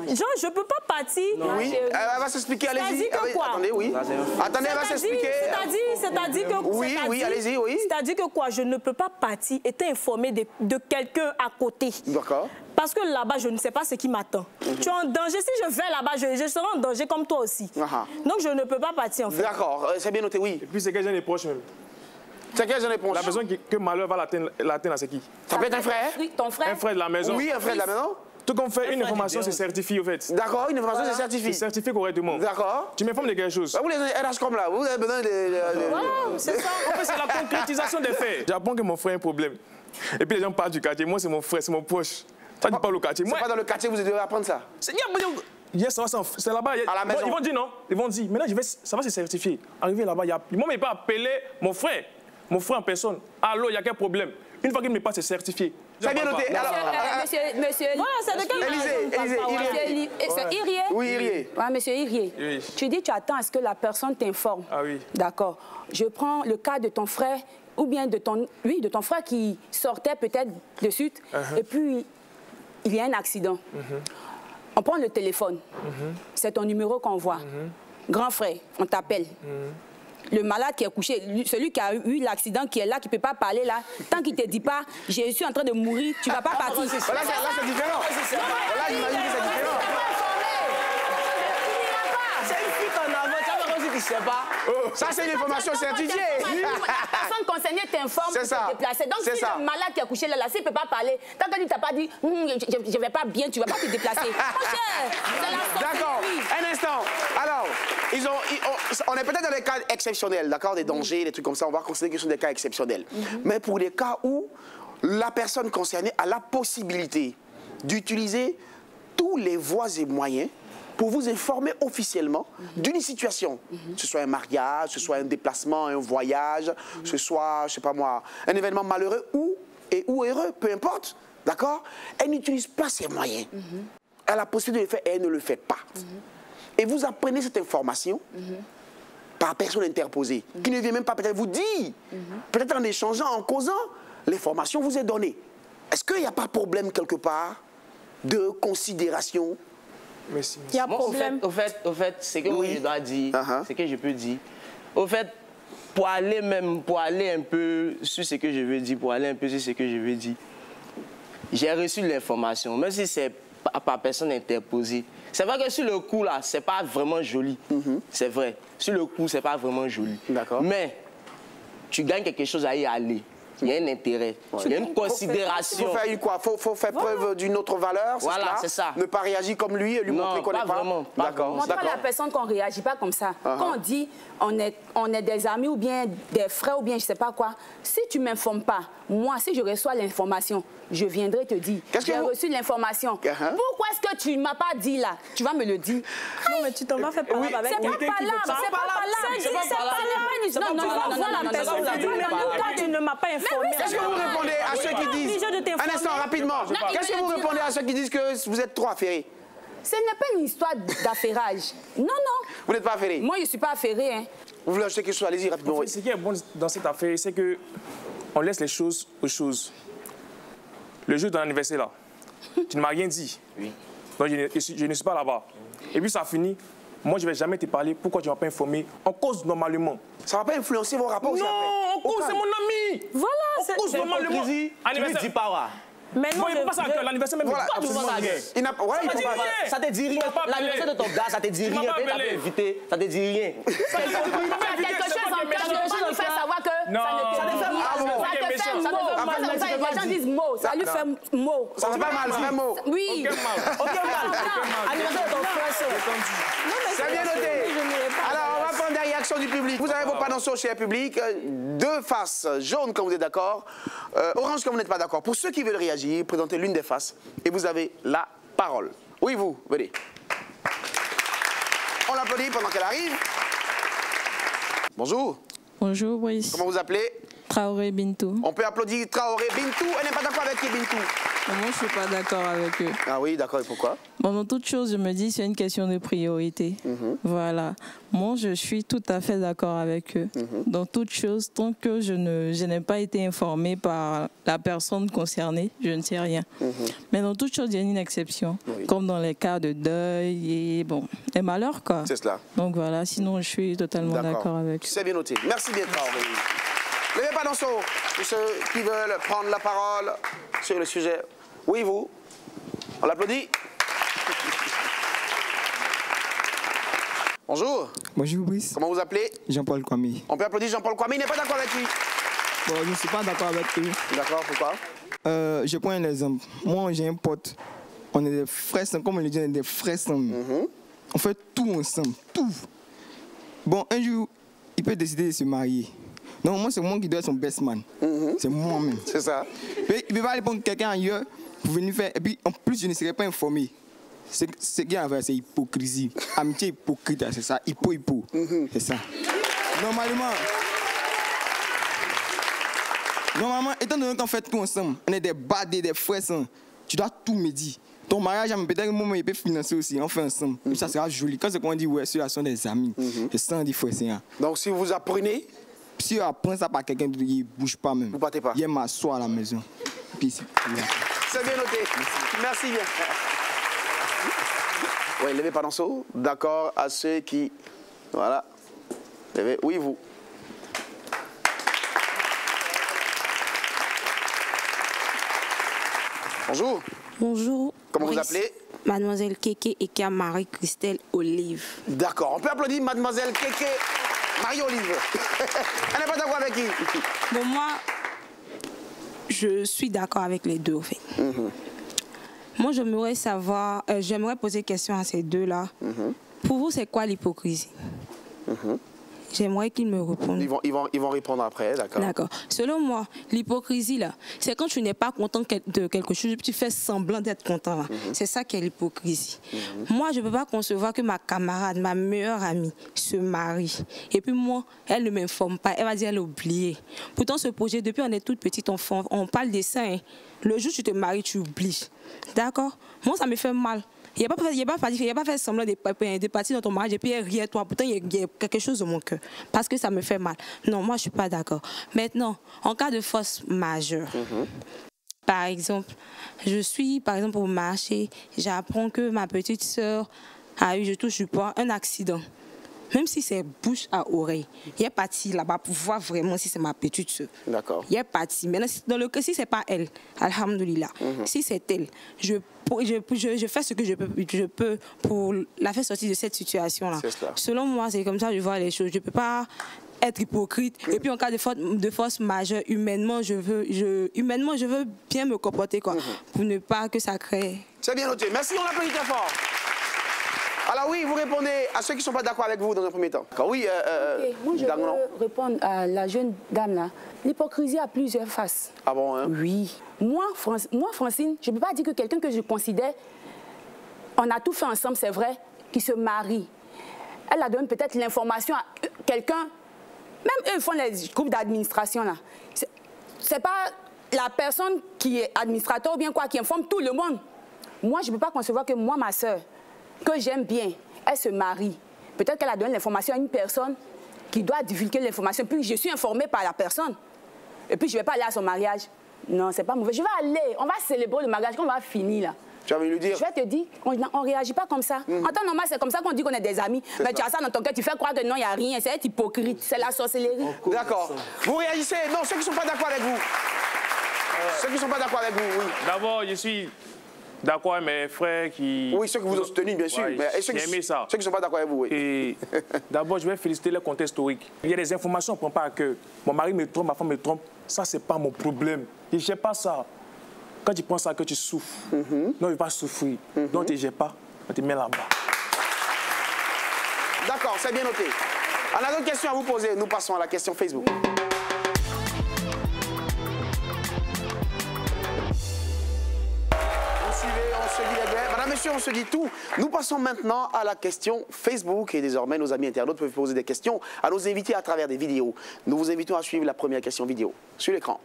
genre, je ne peux pas partir... Oui, elle va s'expliquer, allez-y. C'est-à-dire que quoi? Attendez, oui. Attendez, elle va s'expliquer. C'est-à-dire que... Oui, allez-y, oui. C'est-à-dire que quoi? Je ne peux pas partir, être informé de quelqu'un à côté. D'accord. Parce que là-bas, je ne sais pas ce qui m'attend. Tu es en danger. Si je vais là-bas, je serai en danger comme toi aussi. Donc, je ne peux pas partir, en fait. D'accord, c'est bien noté, oui. Et puis, c'est quelqu'un des proches même. C'est quelqu'un des proches. La personne que malheur va l'atteindre, c'est qui? Ça peut être un frère? Ton frère? Un frère de la maison. Oui, un frère de la maison. Tout qu'on fait, une information, c'est certifié, au fait. D'accord, une information, c'est certifié. C'est certifié correctement. D'accord. Tu m'informes de quelque chose. Vous les RH comme là, vous avez besoin de... Voilà, c'est ça. En fait, c'est la concrétisation des faits. J'apprends que mon frère a un problème. Et puis, les gens parlent du quartier. Moi, c'est mon frère, c'est mon proche. Toi, tu parles au quartier. C'est pas dans le quartier, vous devez apprendre ça. C'est là-bas. À la maison. Ils vont dire non. Ils vont dire, maintenant, ça va se certifier. Arrivé là-bas, moi, je ne vais pas appeler mon frère en personne. Allô, il y a quel problème? Une fois qu'il me passe, c'est certifié. C'est bien noté. Monsieur... Voilà, c'est de quel Élisée. C'est Irié? Oui, Irié. Ouais, monsieur Irié. Oui. Tu dis, tu attends à ce que la personne t'informe. Ah oui. D'accord. Je prends le cas de ton frère ou bien de ton frère qui sortait peut-être de suite, et puis il y a un accident. On prend le téléphone, c'est ton numéro qu'on voit. Grand frère, on t'appelle. Le malade qui est couché, celui qui a eu l'accident, qui est là, qui ne peut pas parler là, tant qu'il ne te dit pas, je suis en train de mourir, tu ne vas pas partir. Là, c'est différent. Là, j'imagine que c'est différent. C'est une fuite en avant, tu vas voir si tu ne sais pas. Ça, c'est une information certifiée. La personne concernée t'informe pour te déplacer. Donc, si le malade qui est couché là, s'il ne peut pas parler, tant que tu n'as pas dit, je ne vais pas bien, tu ne vas pas te déplacer. D'accord. Un instant. Alors, on est peut-être dans des cas exceptionnels, d'accord, des dangers, des trucs comme ça. On va considérer que ce sont des cas exceptionnels. Mais pour des cas où la personne concernée a la possibilité d'utiliser tous les voies et moyens pour vous informer officiellement d'une situation. Que ce soit un mariage, que ce soit un déplacement, un voyage, que ce soit, je sais pas moi, un événement malheureux ou heureux, peu importe. D'accord? Elle n'utilise pas ses moyens. Elle a la possibilité de le faire et elle ne le fait pas. Et vous apprenez cette information par personne interposée, qui ne vient même pas peut-être vous dire, peut-être en échangeant, en causant, l'information vous est donnée. Est-ce qu'il n'y a pas de problème quelque part de considération? Il y a un problème. Au fait, c'est que je dois dire, c'est que je peux dire. Au fait, pour aller un peu sur ce que je veux dire, j'ai reçu l'information, même si c'est par personne interposée. C'est vrai que sur le coup, là, c'est pas vraiment joli. C'est vrai. Sur le coup, c'est pas vraiment joli. D'accord. Mais tu gagnes quelque chose à y aller. Il y a un intérêt, il y a une considération. Il faut faire quoi? Faut faire preuve d'une autre valeur, voilà, c'est ça. Ne pas réagir comme lui et lui montrer qu'on n'est pas... D'accord. Montre à la personne qu'on ne réagit pas comme ça. Quand on dit on est des amis ou bien des frères ou bien je ne sais pas quoi, si tu ne m'informes pas, moi, si je reçois l'information, je viendrai te dire, j'ai reçu l'information. Pourquoi est-ce que tu ne m'as pas dit là? Tu vas me le dire. Non, mais tu t'en vas faire parler avec c'est pas là. Tu ne m'as pas informé. Qu'est-ce que vous répondez à ceux qui disent... Un instant, rapidement. Qu'est-ce que vous répondez à ceux qui disent que vous êtes trop affairés? Ce n'est pas une histoire d'affairage. Non. Vous n'êtes pas affairé? Moi, je ne suis pas affairé. Hein. Vous voulez acheter quelque chose? Allez-y rapidement. En fait, ce qui est bon dans cette affaire, c'est qu'on laisse les choses aux choses. Le jour de ton anniversaire, là, tu ne m'as rien dit. Oui. Donc, je ne suis pas là-bas. Et puis, ça finit. Moi, je ne vais jamais te parler. Pourquoi tu ne m'as pas informé? En cause normalement. Ça ne va pas influencer vos rapports? Non, en cause, c'est mon ami. Voilà, en cause normalement. Tu ne dis pas, ouais. Mais non, il ne faut pas ça à l'anniversaire même. Voilà, ça te dit rien. L'anniversaire de ton gars, ça te dit rien. Tu t'as pas invité, ça te dit rien. Il y a quelque chose en toi qui fait savoir que ça te fait mal. Les gens disent mot, ça lui fait mot. Ça fait pas mal, c'est un mot. Oui. Anniversaire de ton frère. C'est bien noté. Alors, on va prendre des réactions du public. Vous avez vos panneaux chez le public. Deux faces, jaune quand vous êtes d'accord, orange quand vous n'êtes pas d'accord. Pour ceux qui veulent réagir, présentez l'une des faces et vous avez la parole. Oui, vous, venez. On l'applaudit pendant qu'elle arrive. Bonjour. Bonjour, Brice. Comment vous appelez? Traoré Bintou. On peut applaudir Traoré Bintou. Elle n'est pas d'accord avec qui, Bintou? Moi, je ne suis pas d'accord avec eux. Ah oui, d'accord. Et pourquoi? Bon, dans toute chose, je me dis c'est une question de priorité. Voilà. Moi, je suis tout à fait d'accord avec eux. Dans toute chose, tant que je n'ai pas été informée par la personne concernée, je ne sais rien. Mais dans toute chose, il y a une exception. Comme dans les cas de deuil et bon, les malheurs, quoi. C'est cela. Donc voilà, sinon, je suis totalement d'accord avec eux. C'est bien noté. Merci bien, Traoré. Levez pas dans son pour ceux qui veulent prendre la parole sur le sujet. Oui, vous. On l'applaudit. Bonjour. Bonjour, Brice. Comment vous appelez? Jean-Paul Kwame. On peut applaudir Jean-Paul Kwame. Il n'est pas d'accord avec lui. Bon, je ne suis pas d'accord avec eux. D'accord, pourquoi? Je prends un exemple. Moi, j'ai un pote. On est des frères, comme on le dit, on est des frères ensemble. On fait tout ensemble, tout. Bon, un jour, il peut décider de se marier. Normalement, c'est moi qui dois être son best man. C'est moi-même. C'est ça. Mais il ne peut pas aller prendre quelqu'un ailleurs pour venir faire. Et puis, en plus, je ne serais pas informé. Ce qu'il y a à faire, c'est hypocrisie. Amitié hypocrite, c'est ça. Hypo. C'est ça. Normalement, étant donné qu'on fait tout ensemble, on est des badés, des frères ensemble, tu dois tout me dire. Ton mariage, peut-être un moment, il peut financer aussi. On fait ensemble. Ça sera joli. Quand c'est qu'on dit, ouais, ceux-là sont des amis. C'est ça, on dit frères. Donc, si vous apprenez si on apprend ça par quelqu'un, il ne bouge pas même. Vous partez pas. Il m'assoit à la maison. Puis, c'est bien noté. Merci bien. Oui, levez pas dans saut. D'accord à ceux qui... Voilà. Levez. Oui, vous. Bonjour. Bonjour. Comment vous appelez? Mademoiselle Keke Eka Marie-Christelle Olive. D'accord. On peut applaudir Mademoiselle Keke Marie-Olive. Elle n'est pas d'accord avec qui? Bon, moi, je suis d'accord avec les deux, en fait. Moi, j'aimerais savoir, j'aimerais poser question à ces deux-là. Pour vous, c'est quoi l'hypocrisie? J'aimerais qu'ils me répondent. Ils vont répondre après, d'accord. D'accord. Selon moi, l'hypocrisie, là, c'est quand tu n'es pas content de quelque chose, tu fais semblant d'être content. Là. C'est ça qui est l'hypocrisie. Moi, je ne peux pas concevoir que ma camarade, ma meilleure amie, se marie. Et puis moi, elle ne m'informe pas. Elle va dire qu'elle a oublié. Pourtant, ce projet, depuis on est toute petite enfant, on parle des seins. Hein. Le jour où tu te maries, tu oublies. D'accord? Moi, ça me fait mal. Il n'a pas fait semblant de partir dans ton mariage et puis rire toi. Pourtant, il y a quelque chose dans mon cœur. Parce que ça me fait mal. Non, moi, je ne suis pas d'accord. Maintenant, en cas de force majeure, par exemple, je suis au marché, j'apprends que ma petite sœur a eu, je touche du poids, un accident. Même si c'est bouche à oreille, il est parti là-bas pour voir vraiment si c'est ma petite soeur. D'accord. Il est parti. Maintenant, dans le cas, si ce n'est pas elle, alhamdoulilah, si c'est elle, je fais ce que je peux pour la faire sortir de cette situation-là. Selon moi, c'est comme ça que je vois les choses. Je ne peux pas être hypocrite. Et puis, en cas de force majeure, humainement, je veux bien me comporter quoi, pour ne pas que ça crée... C'est bien noté. Merci, on l'applaudit très fort. Alors oui, vous répondez à ceux qui ne sont pas d'accord avec vous dans un premier temps. Oui, moi, je veux répondre à la jeune dame là. L'hypocrisie a plusieurs faces. Ah bon, hein? Oui. Moi, Francine, je ne peux pas dire que quelqu'un que je considère, on a tout fait ensemble, c'est vrai, qui se marie. Elle a donné peut-être l'information à quelqu'un, même eux, ils font les groupes d'administration là. C'est pas la personne qui est administrateur ou bien quoi, qui informe tout le monde. Moi, je ne peux pas concevoir que moi, ma soeur, que j'aime bien, elle se marie. Peut-être qu'elle a donné l'information à une personne qui doit divulguer l'information. Puis je suis informée par la personne. Et puis je ne vais pas aller à son mariage. Non, c'est pas mauvais. Je vais aller. On va célébrer le mariage quand on va finir là. Tu as envie de lui dire? Je vais te dire, on ne réagit pas comme ça. En temps normal, c'est comme ça qu'on dit qu'on est des amis. Mais tu as ça dans ton cœur, tu fais croire que non, il n'y a rien. C'est être hypocrite. C'est la sorcellerie. D'accord. Vous réagissez? Non, ceux qui ne sont pas d'accord avec vous. Ceux qui ne sont pas d'accord avec vous, oui. D'abord, je suis d'accord avec mes frères qui... Oui, ceux que vous ont soutenus, bien sûr. Ouais, mais ceux qui ne sont pas d'accord avec vous, oui. Et d'abord, je vais féliciter le contexte historique. Il y a des informations qu'on ne prend pas à cœur. Mon mari me trompe, ma femme me trompe. Ça, ce n'est pas mon problème. Je ne gère pas ça. Quand tu penses à que tu souffres, non, il ne va pas souffrir. Donc, tu ne gères pas, on te met là-bas. D'accord, c'est bien noté. On a d'autres questions à vous poser. Nous passons à la question Facebook. Madame, monsieur, on se dit tout. Nous passons maintenant à la question Facebook. Et désormais, nos amis internautes peuvent poser des questions à nos invités à travers des vidéos. Nous vous invitons à suivre la première question vidéo sur l'écran.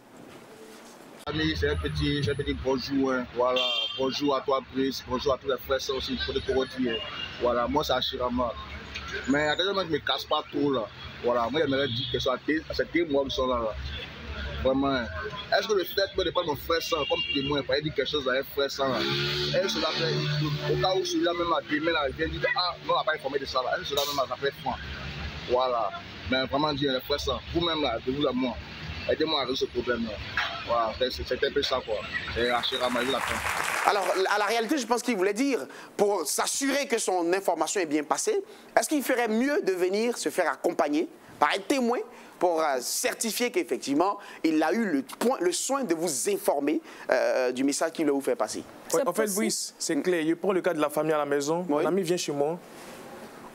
Ami, c'est un petit bonjour. Hein. Voilà. Bonjour à toi, Brice. Bonjour à tous les frères aussi pour te redire. Voilà, moi, c'est Achirama. Mais actuellement, je ne me casse pas trop là. Voilà, moi, j'aimerais dire que c'est deux mois qui sont là. Vraiment. Est-ce que le fait de prendre mon frère sang comme témoin, pour dire quelque chose à un frère sang, est-ce que cela fait, au cas où celui-là même a demain, il vient dire ah, non, on n'a pas informé de ça là. Est-ce que cela même a fait franc? Voilà. Mais vraiment dire, les frères sang, vous-même là, de vous à moi, aidez-moi à résoudre ce problème-là. Voilà, c'est un peu ça quoi. Et Achirama, il l'a fait. Alors, à la réalité, je pense qu'il voulait dire, pour s'assurer que son information est bien passée, est-ce qu'il ferait mieux de venir se faire accompagner par un témoin pour certifier qu'effectivement, il a eu le soin de vous informer du message qu'il vous fait passer? Ouais, en fait, Brice, c'est clair. Je prends le cas de la famille à la maison. Mon ami vient chez moi.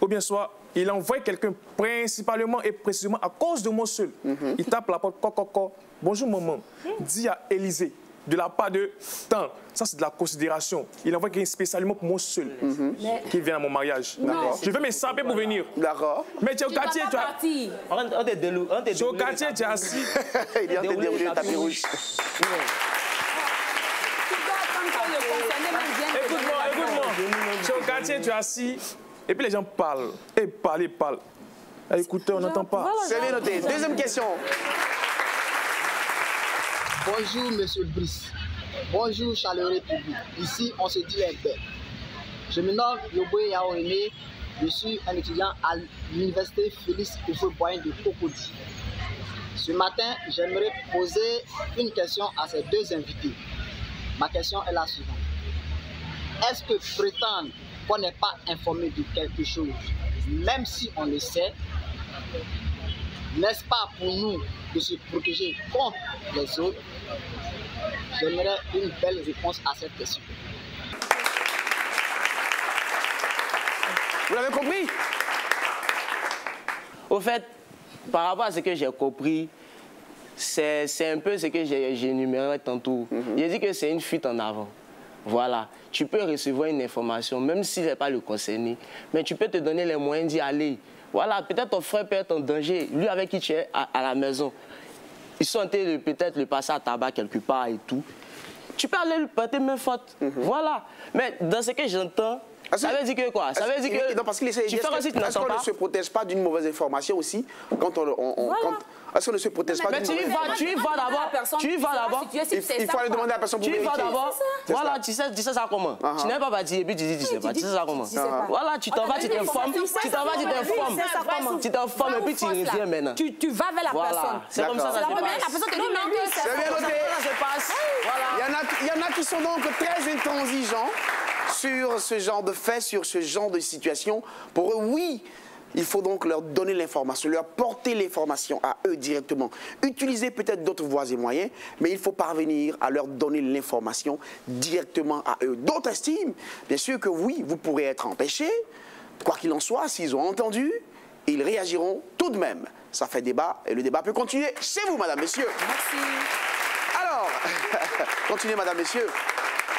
Ou bien soit, il envoie quelqu'un principalement et précisément à cause de moi seul. Il tape la porte, coco. Bonjour maman, dis à Élisée, de la part de tant. Ça, c'est de la considération. Il envoie quelqu'un spécialement pour moi seul qui vient à mon mariage. Je vais me saper pour venir. D'accord. Mais tu es au quartier, tu as... Tu es au quartier, tu es assis. Il vient de dérouler le tapis rouge. Écoute-moi. Tu es au quartier, tu es assis. Et puis les gens parlent. Et parlent. Écoutez, on n'entend pas. C'est bien noté. Deuxième question. Bonjour, monsieur Brice. Bonjour, chaleureux public. Ici, on se dit les belles. Je me nomme Yoboé Yaoéné. Je suis un étudiant à l'université Félix Houphouët-Boigny de Cocody. Ce matin, j'aimerais poser une question à ces deux invités. Ma question est la suivante. Est-ce que prétendre qu'on n'est pas informé de quelque chose, même si on le sait, n'est-ce pas pour nous de se protéger contre les autres? J'aimerais une belle réponse à cette question. Vous l'avez compris? Au fait, par rapport à ce que j'ai compris, c'est un peu ce que j'ai énuméré tantôt. J'ai dit que c'est une fuite en avant. Voilà. Tu peux recevoir une information, même s'il n'est pas le concerné, mais tu peux te donner les moyens d'y aller. Voilà, peut-être ton frère peut être en danger, lui avec qui tu es à la maison. Ils sont en train de peut-être le passer à tabac quelque part et tout. Tu peux aller lui porter main forte. Voilà. Mais dans ce que j'entends, ça veut dire que quoi? Ça veut dire que non, parce qu'il essaie de dire est-ce qu'on ne se protège pas d'une mauvaise information aussi quand est-ce qu'on ne se protège pas d'une mauvaise information? Tu y vas d'abord. Il faut aller demander à la personne pour vérifier. Tu y vas d'abord. Voilà, tu sais ça comment? Tu n'es pas parti et puis tu dis tu sais pas. Tu sais ça comment? Voilà, tu t'en vas, tu t'informes. Tu t'en vas, tu t'informes. Tu t'informes et puis tu reviens maintenant. Tu vas vers la personne. C'est comme ça que ça se passe. La personne te dit non, c'est bien noté. Ça se passe. Il y en a qui sont donc très intransigeants sur ce genre de faits, sur ce genre de situation. Pour eux, oui, il faut donc leur donner l'information, leur porter l'information à eux directement. Utiliser peut-être d'autres voies et moyens, mais il faut parvenir à leur donner l'information directement à eux. D'autres estiment, bien sûr que oui, vous pourrez être empêchés. Quoi qu'il en soit, s'ils ont entendu, ils réagiront tout de même. Ça fait débat et le débat peut continuer chez vous, madame, messieurs. Merci. Alors, continuez, madame, messieurs.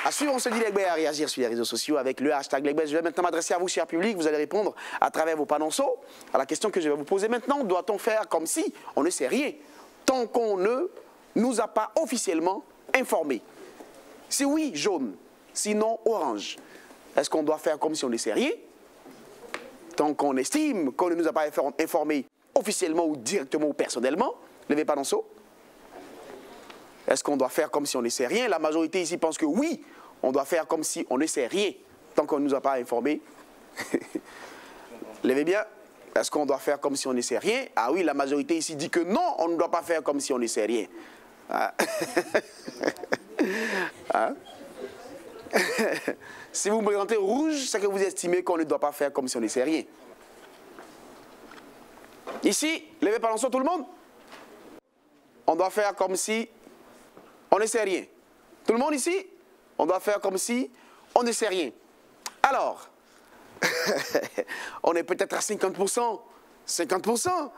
À suivre, on se dit Legbet à réagir sur les réseaux sociaux avec le hashtag Legbet. Je vais maintenant m'adresser à vous, cher public. Vous allez répondre à travers vos panonceaux à la question que je vais vous poser maintenant. Doit-on faire comme si on ne sait rien tant qu'on ne nous a pas officiellement informés? Si oui, jaune. Sinon, orange. Est-ce qu'on doit faire comme si on ne sait rien tant qu'on estime qu'on ne nous a pas informés officiellement ou directement ou personnellement? Levez panonceau. Est-ce qu'on doit faire comme si on ne sait rien? La majorité ici pense que oui, on doit faire comme si on ne sait rien, tant qu'on ne nous a pas informés. Levez bien. Est-ce qu'on doit faire comme si on ne sait rien? Ah oui, la majorité ici dit que non, on ne doit pas faire comme si on ne sait rien. Ah. Hein? Si vous me présentez rouge, c'est que vous estimez qu'on ne doit pas faire comme si on ne sait rien. Ici, levez par l'ensemble tout le monde. On doit faire comme si on ne sait rien. Tout le monde ici, on doit faire comme si on ne sait rien. Alors, on est peut-être à 50%. 50%.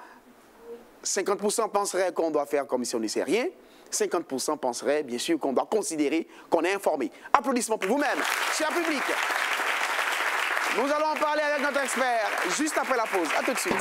50% penseraient qu'on doit faire comme si on ne sait rien. 50% penseraient, bien sûr, qu'on doit considérer qu'on est informé. Applaudissements pour vous-même, cher public. Nous allons en parler avec notre expert juste après la pause. A tout de suite.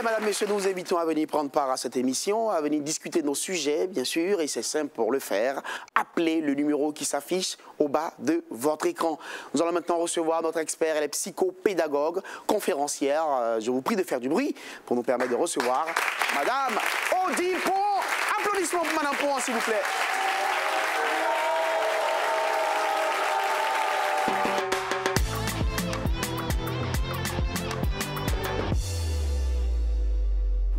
Madame, messieurs, nous vous invitons à venir prendre part à cette émission, à venir discuter de nos sujets, bien sûr, et c'est simple pour le faire. Appelez le numéro qui s'affiche au bas de votre écran. Nous allons maintenant recevoir notre expert, elle est psychopédagogue, conférencière. Je vous prie de faire du bruit pour nous permettre de recevoir Madame Odile Pont. Applaudissements pour Madame Pont, s'il vous plaît.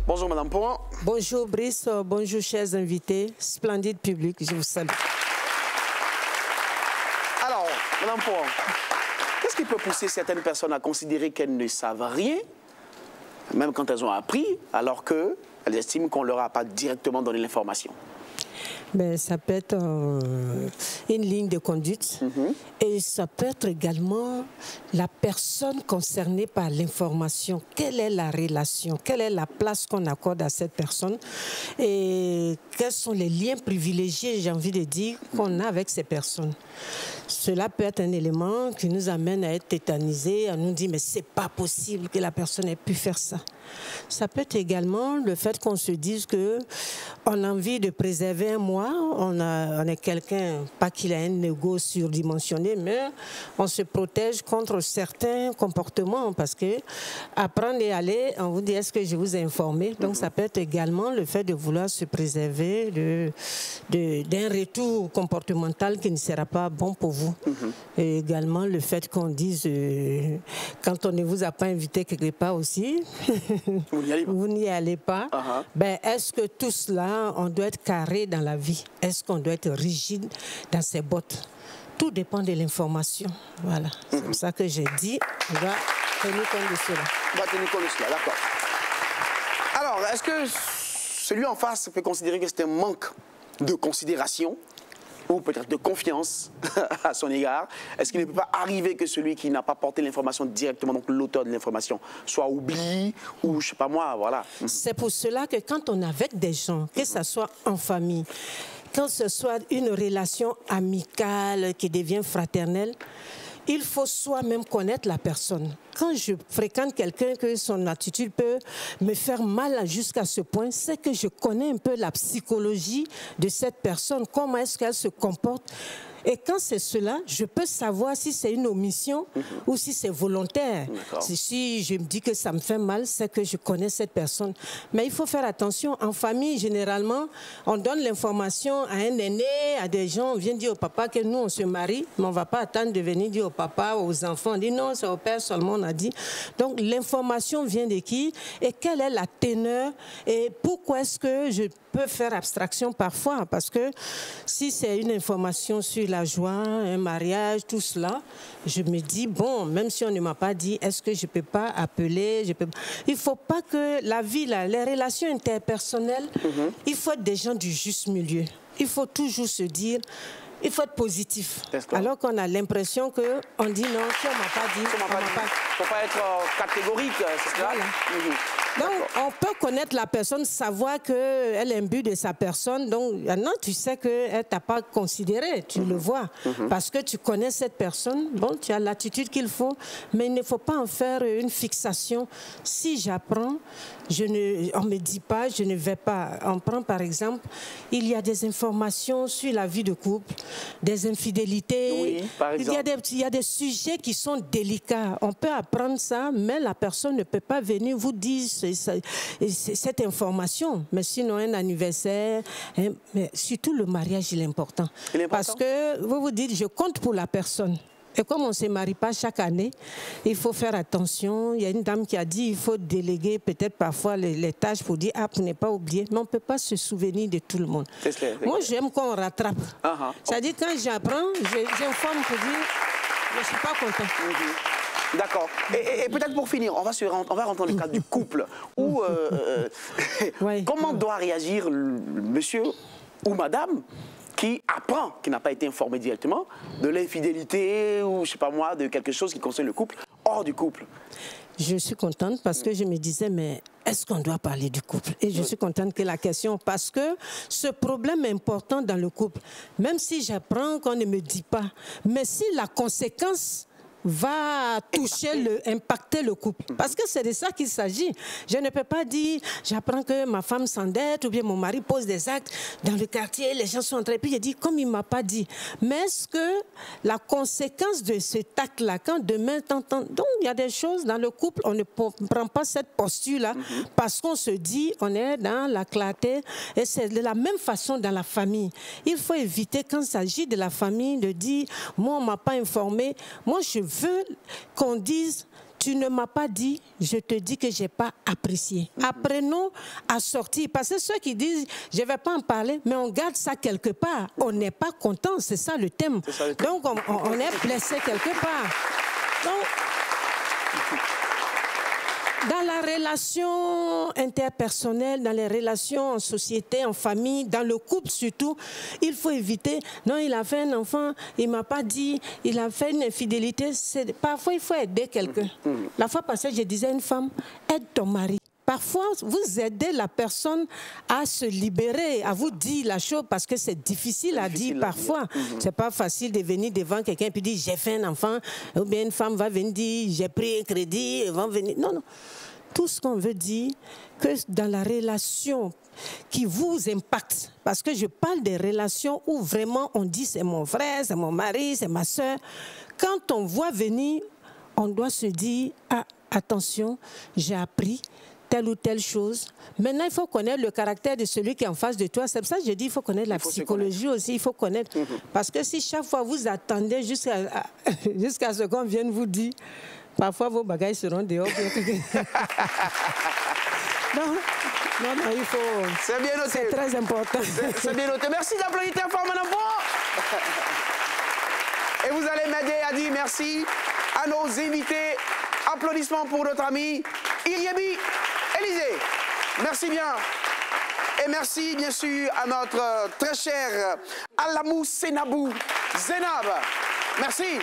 Bonjour Madame Pont. Bonjour Brice, bonjour chers invités, splendide public, je vous salue. Alors, Madame Pont, qu'est-ce qui peut pousser certaines personnes à considérer qu'elles ne savent rien, même quand elles ont appris, alors qu'elles estiment qu'on ne leur a pas directement donné l'information? Ben, ça peut être une ligne de conduite et ça peut être également la personne concernée par l'information. Quelle est la relation? Quelle est la place qu'on accorde à cette personne? Et quels sont les liens privilégiés, j'ai envie de dire, qu'on a avec ces personnes? Cela peut être un élément qui nous amène à être tétanisés, à nous dire mais c'est pas possible que la personne ait pu faire ça. Ça peut être également le fait qu'on se dise que on a envie de préserver un moi, on est quelqu'un, pas qu'il a un ego surdimensionné, mais on se protège contre certains comportements parce que apprendre et aller, on vous dit est-ce que je vous ai informé? Donc ça peut être également le fait de vouloir se préserver d'un retour comportemental qui ne sera pas bon pour vous. Et également le fait qu'on dise quand on ne vous a pas invité quelque part aussi, vous n'y allez pas. Ben, est-ce que tout cela, on doit être carré dans la vie? Est-ce qu'on doit être rigide dans ses bottes? Tout dépend de l'information. Voilà. C'est pour ça que j'ai dit, on doit tenir compte de cela. On doit tenir compte de cela, d'accord. Alors, est-ce que celui en face peut considérer que c'est un manque de considération ou peut-être de confiance à son égard? Est-ce qu'il ne peut pas arriver que celui qui n'a pas porté l'information directement, donc l'auteur de l'information, soit oublié ou je ne sais pas moi, voilà. C'est pour cela que quand on est avec des gens, que ce soit en famille, quand ce soit une relation amicale qui devient fraternelle, il faut soi-même connaître la personne. Quand je fréquente quelqu'un que son attitude peut me faire mal jusqu'à ce point, c'est que je connais un peu la psychologie de cette personne, comment est-ce qu'elle se comporte. Et quand c'est cela, je peux savoir si c'est une omission ou si c'est volontaire. Si je me dis que ça me fait mal, c'est que je connais cette personne. Mais il faut faire attention. En famille, généralement, on donne l'information à un aîné, à des gens. On vient dire au papa que nous, on se marie, mais on ne va pas attendre de venir dire au papa, aux enfants. On dit non, c'est au père seulement, on a dit. Donc, l'information vient de qui? Et quelle est la teneur? Et pourquoi est-ce que je peux faire abstraction parfois? Parce que si c'est une information sur la joie, un mariage, tout cela, je me dis, bon, même si on ne m'a pas dit, est-ce que je ne peux pas appeler? Il ne faut pas que la vie, là, les relations interpersonnelles, il faut être des gens du juste milieu. Il faut toujours se dire, il faut être positif. Alors qu'on a l'impression qu'on dit non, si on ne m'a pas dit, on m'a pas dit. Il ne faut pas être catégorique, c'est ça? Voilà. Donc, on peut connaître la personne, savoir qu'elle est imbue de sa personne. Donc, maintenant, tu sais qu'elle ne t'a pas considéré, tu le vois. Parce que tu connais cette personne, bon, tu as l'attitude qu'il faut, mais il ne faut pas en faire une fixation. Si j'apprends, on ne me dit pas, je ne vais pas. On prend, par exemple, il y a des informations sur la vie de couple, des infidélités. Oui, par exemple. Il y a des sujets qui sont délicats. On peut apprendre ça, mais la personne ne peut pas venir vous dire cette information. Mais sinon, un anniversaire, mais surtout le mariage, il est important. Parce que vous vous dites, je compte pour la personne. Et comme on ne se marie pas chaque année, il faut faire attention. Il y a une dame qui a dit il faut déléguer peut-être parfois les tâches pour dire pour ne pas oublier. Mais on ne peut pas se souvenir de tout le monde. Moi, j'aime qu'on rattrape. C'est-à-dire quand j'apprends, j'informe pour dire je ne suis pas content. D'accord. Et peut-être pour finir, on va rentrer dans le cadre du couple. Où, comment doit réagir monsieur ou madame qui apprend, qui n'a pas été informé directement, de l'infidélité ou, je sais pas moi, de quelque chose qui concerne le couple, hors du couple? Je suis contente parce que je me disais, mais est-ce qu'on doit parler du couple? Et je suis contente que la question, parce que ce problème est important dans le couple, même si j'apprends qu'on ne me dit pas, mais si la conséquence va impacter le couple. Parce que c'est de ça qu'il s'agit. Je ne peux pas dire, j'apprends que ma femme s'endette ou bien mon mari pose des actes dans le quartier, les gens sont entrés. Puis je dis, comme il ne m'a pas dit. Mais est-ce que la conséquence de cet acte-là, quand demain, donc il y a des choses dans le couple, on ne prend pas cette posture-là parce qu'on se dit, on est dans la clarté. Et c'est de la même façon dans la famille. Il faut éviter, quand il s'agit de la famille, de dire, moi, on ne m'a pas informé. Moi, je veux qu'on dise, tu ne m'as pas dit, je te dis que je n'ai pas apprécié. Apprenons à sortir. Parce que ceux qui disent, je ne vais pas en parler, mais on garde ça quelque part. On n'est pas content, c'est ça le thème. Donc, on est blessé quelque part. Donc, dans la relation interpersonnelle, dans les relations en société, en famille, dans le couple surtout, il faut éviter, non, il a fait un enfant, il ne m'a pas dit, il a fait une infidélité. Parfois, il faut aider quelqu'un. La fois passée, je disais à une femme, aide ton mari. parfois, vous aidez la personne à se libérer, à vous dire la chose, parce que c'est difficile à dire parfois. C'est pas facile de venir devant quelqu'un et puis dire j'ai fait un enfant, ou bien une femme va venir dire j'ai pris un crédit, ils vont venir. Non, non. Tout ce qu'on veut dire, que dans la relation qui vous impacte, parce que je parle des relations où vraiment on dit c'est mon frère, c'est mon mari, c'est ma soeur. Quand on voit venir, on doit se dire ah, attention, j'ai appris telle ou telle chose. Maintenant, il faut connaître le caractère de celui qui est en face de toi. C'est pour ça que je dis il faut connaître la psychologie aussi, il faut connaître. Parce que si chaque fois vous attendez jusqu'à ce qu'on vienne vous dire, parfois vos bagages seront dehors. Non, il faut... C'est bien noté. C'est très important. C'est bien noté. Merci d'applaudir ta femme, madame. Et vous allez m'aider à dire merci à nos invités. Applaudissements pour notre ami Iriebi Élisée. Merci bien. Et merci bien sûr à notre très cher Alamou Senabou Zenab. Merci.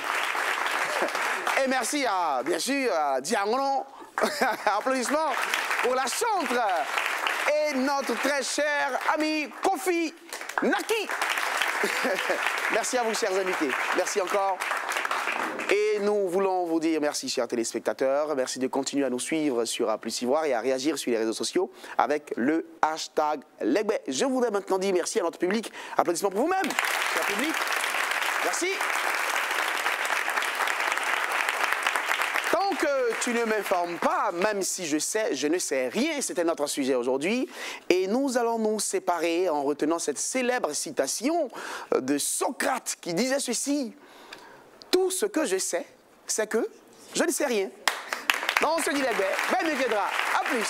Et merci à, bien sûr, à Diangron. Applaudissements pour la chantre. Et notre très cher ami Kofi Naki. Merci à vous, chers invités. Merci encore. Et nous voulons vous dire merci, chers téléspectateurs. Merci de continuer à nous suivre sur A Plus Ivoire et à réagir sur les réseaux sociaux avec le hashtag Legbe. Je voudrais maintenant dire merci à notre public. Applaudissements pour vous-même, cher public. Merci. Tant que tu ne m'informes pas, même si je sais, je ne sais rien, c'était notre sujet aujourd'hui. Et nous allons nous séparer en retenant cette célèbre citation de Socrate qui disait ceci. Tout ce que je sais, c'est que je ne sais rien. Non, on se dit les baies. Ben me viendra. À plus.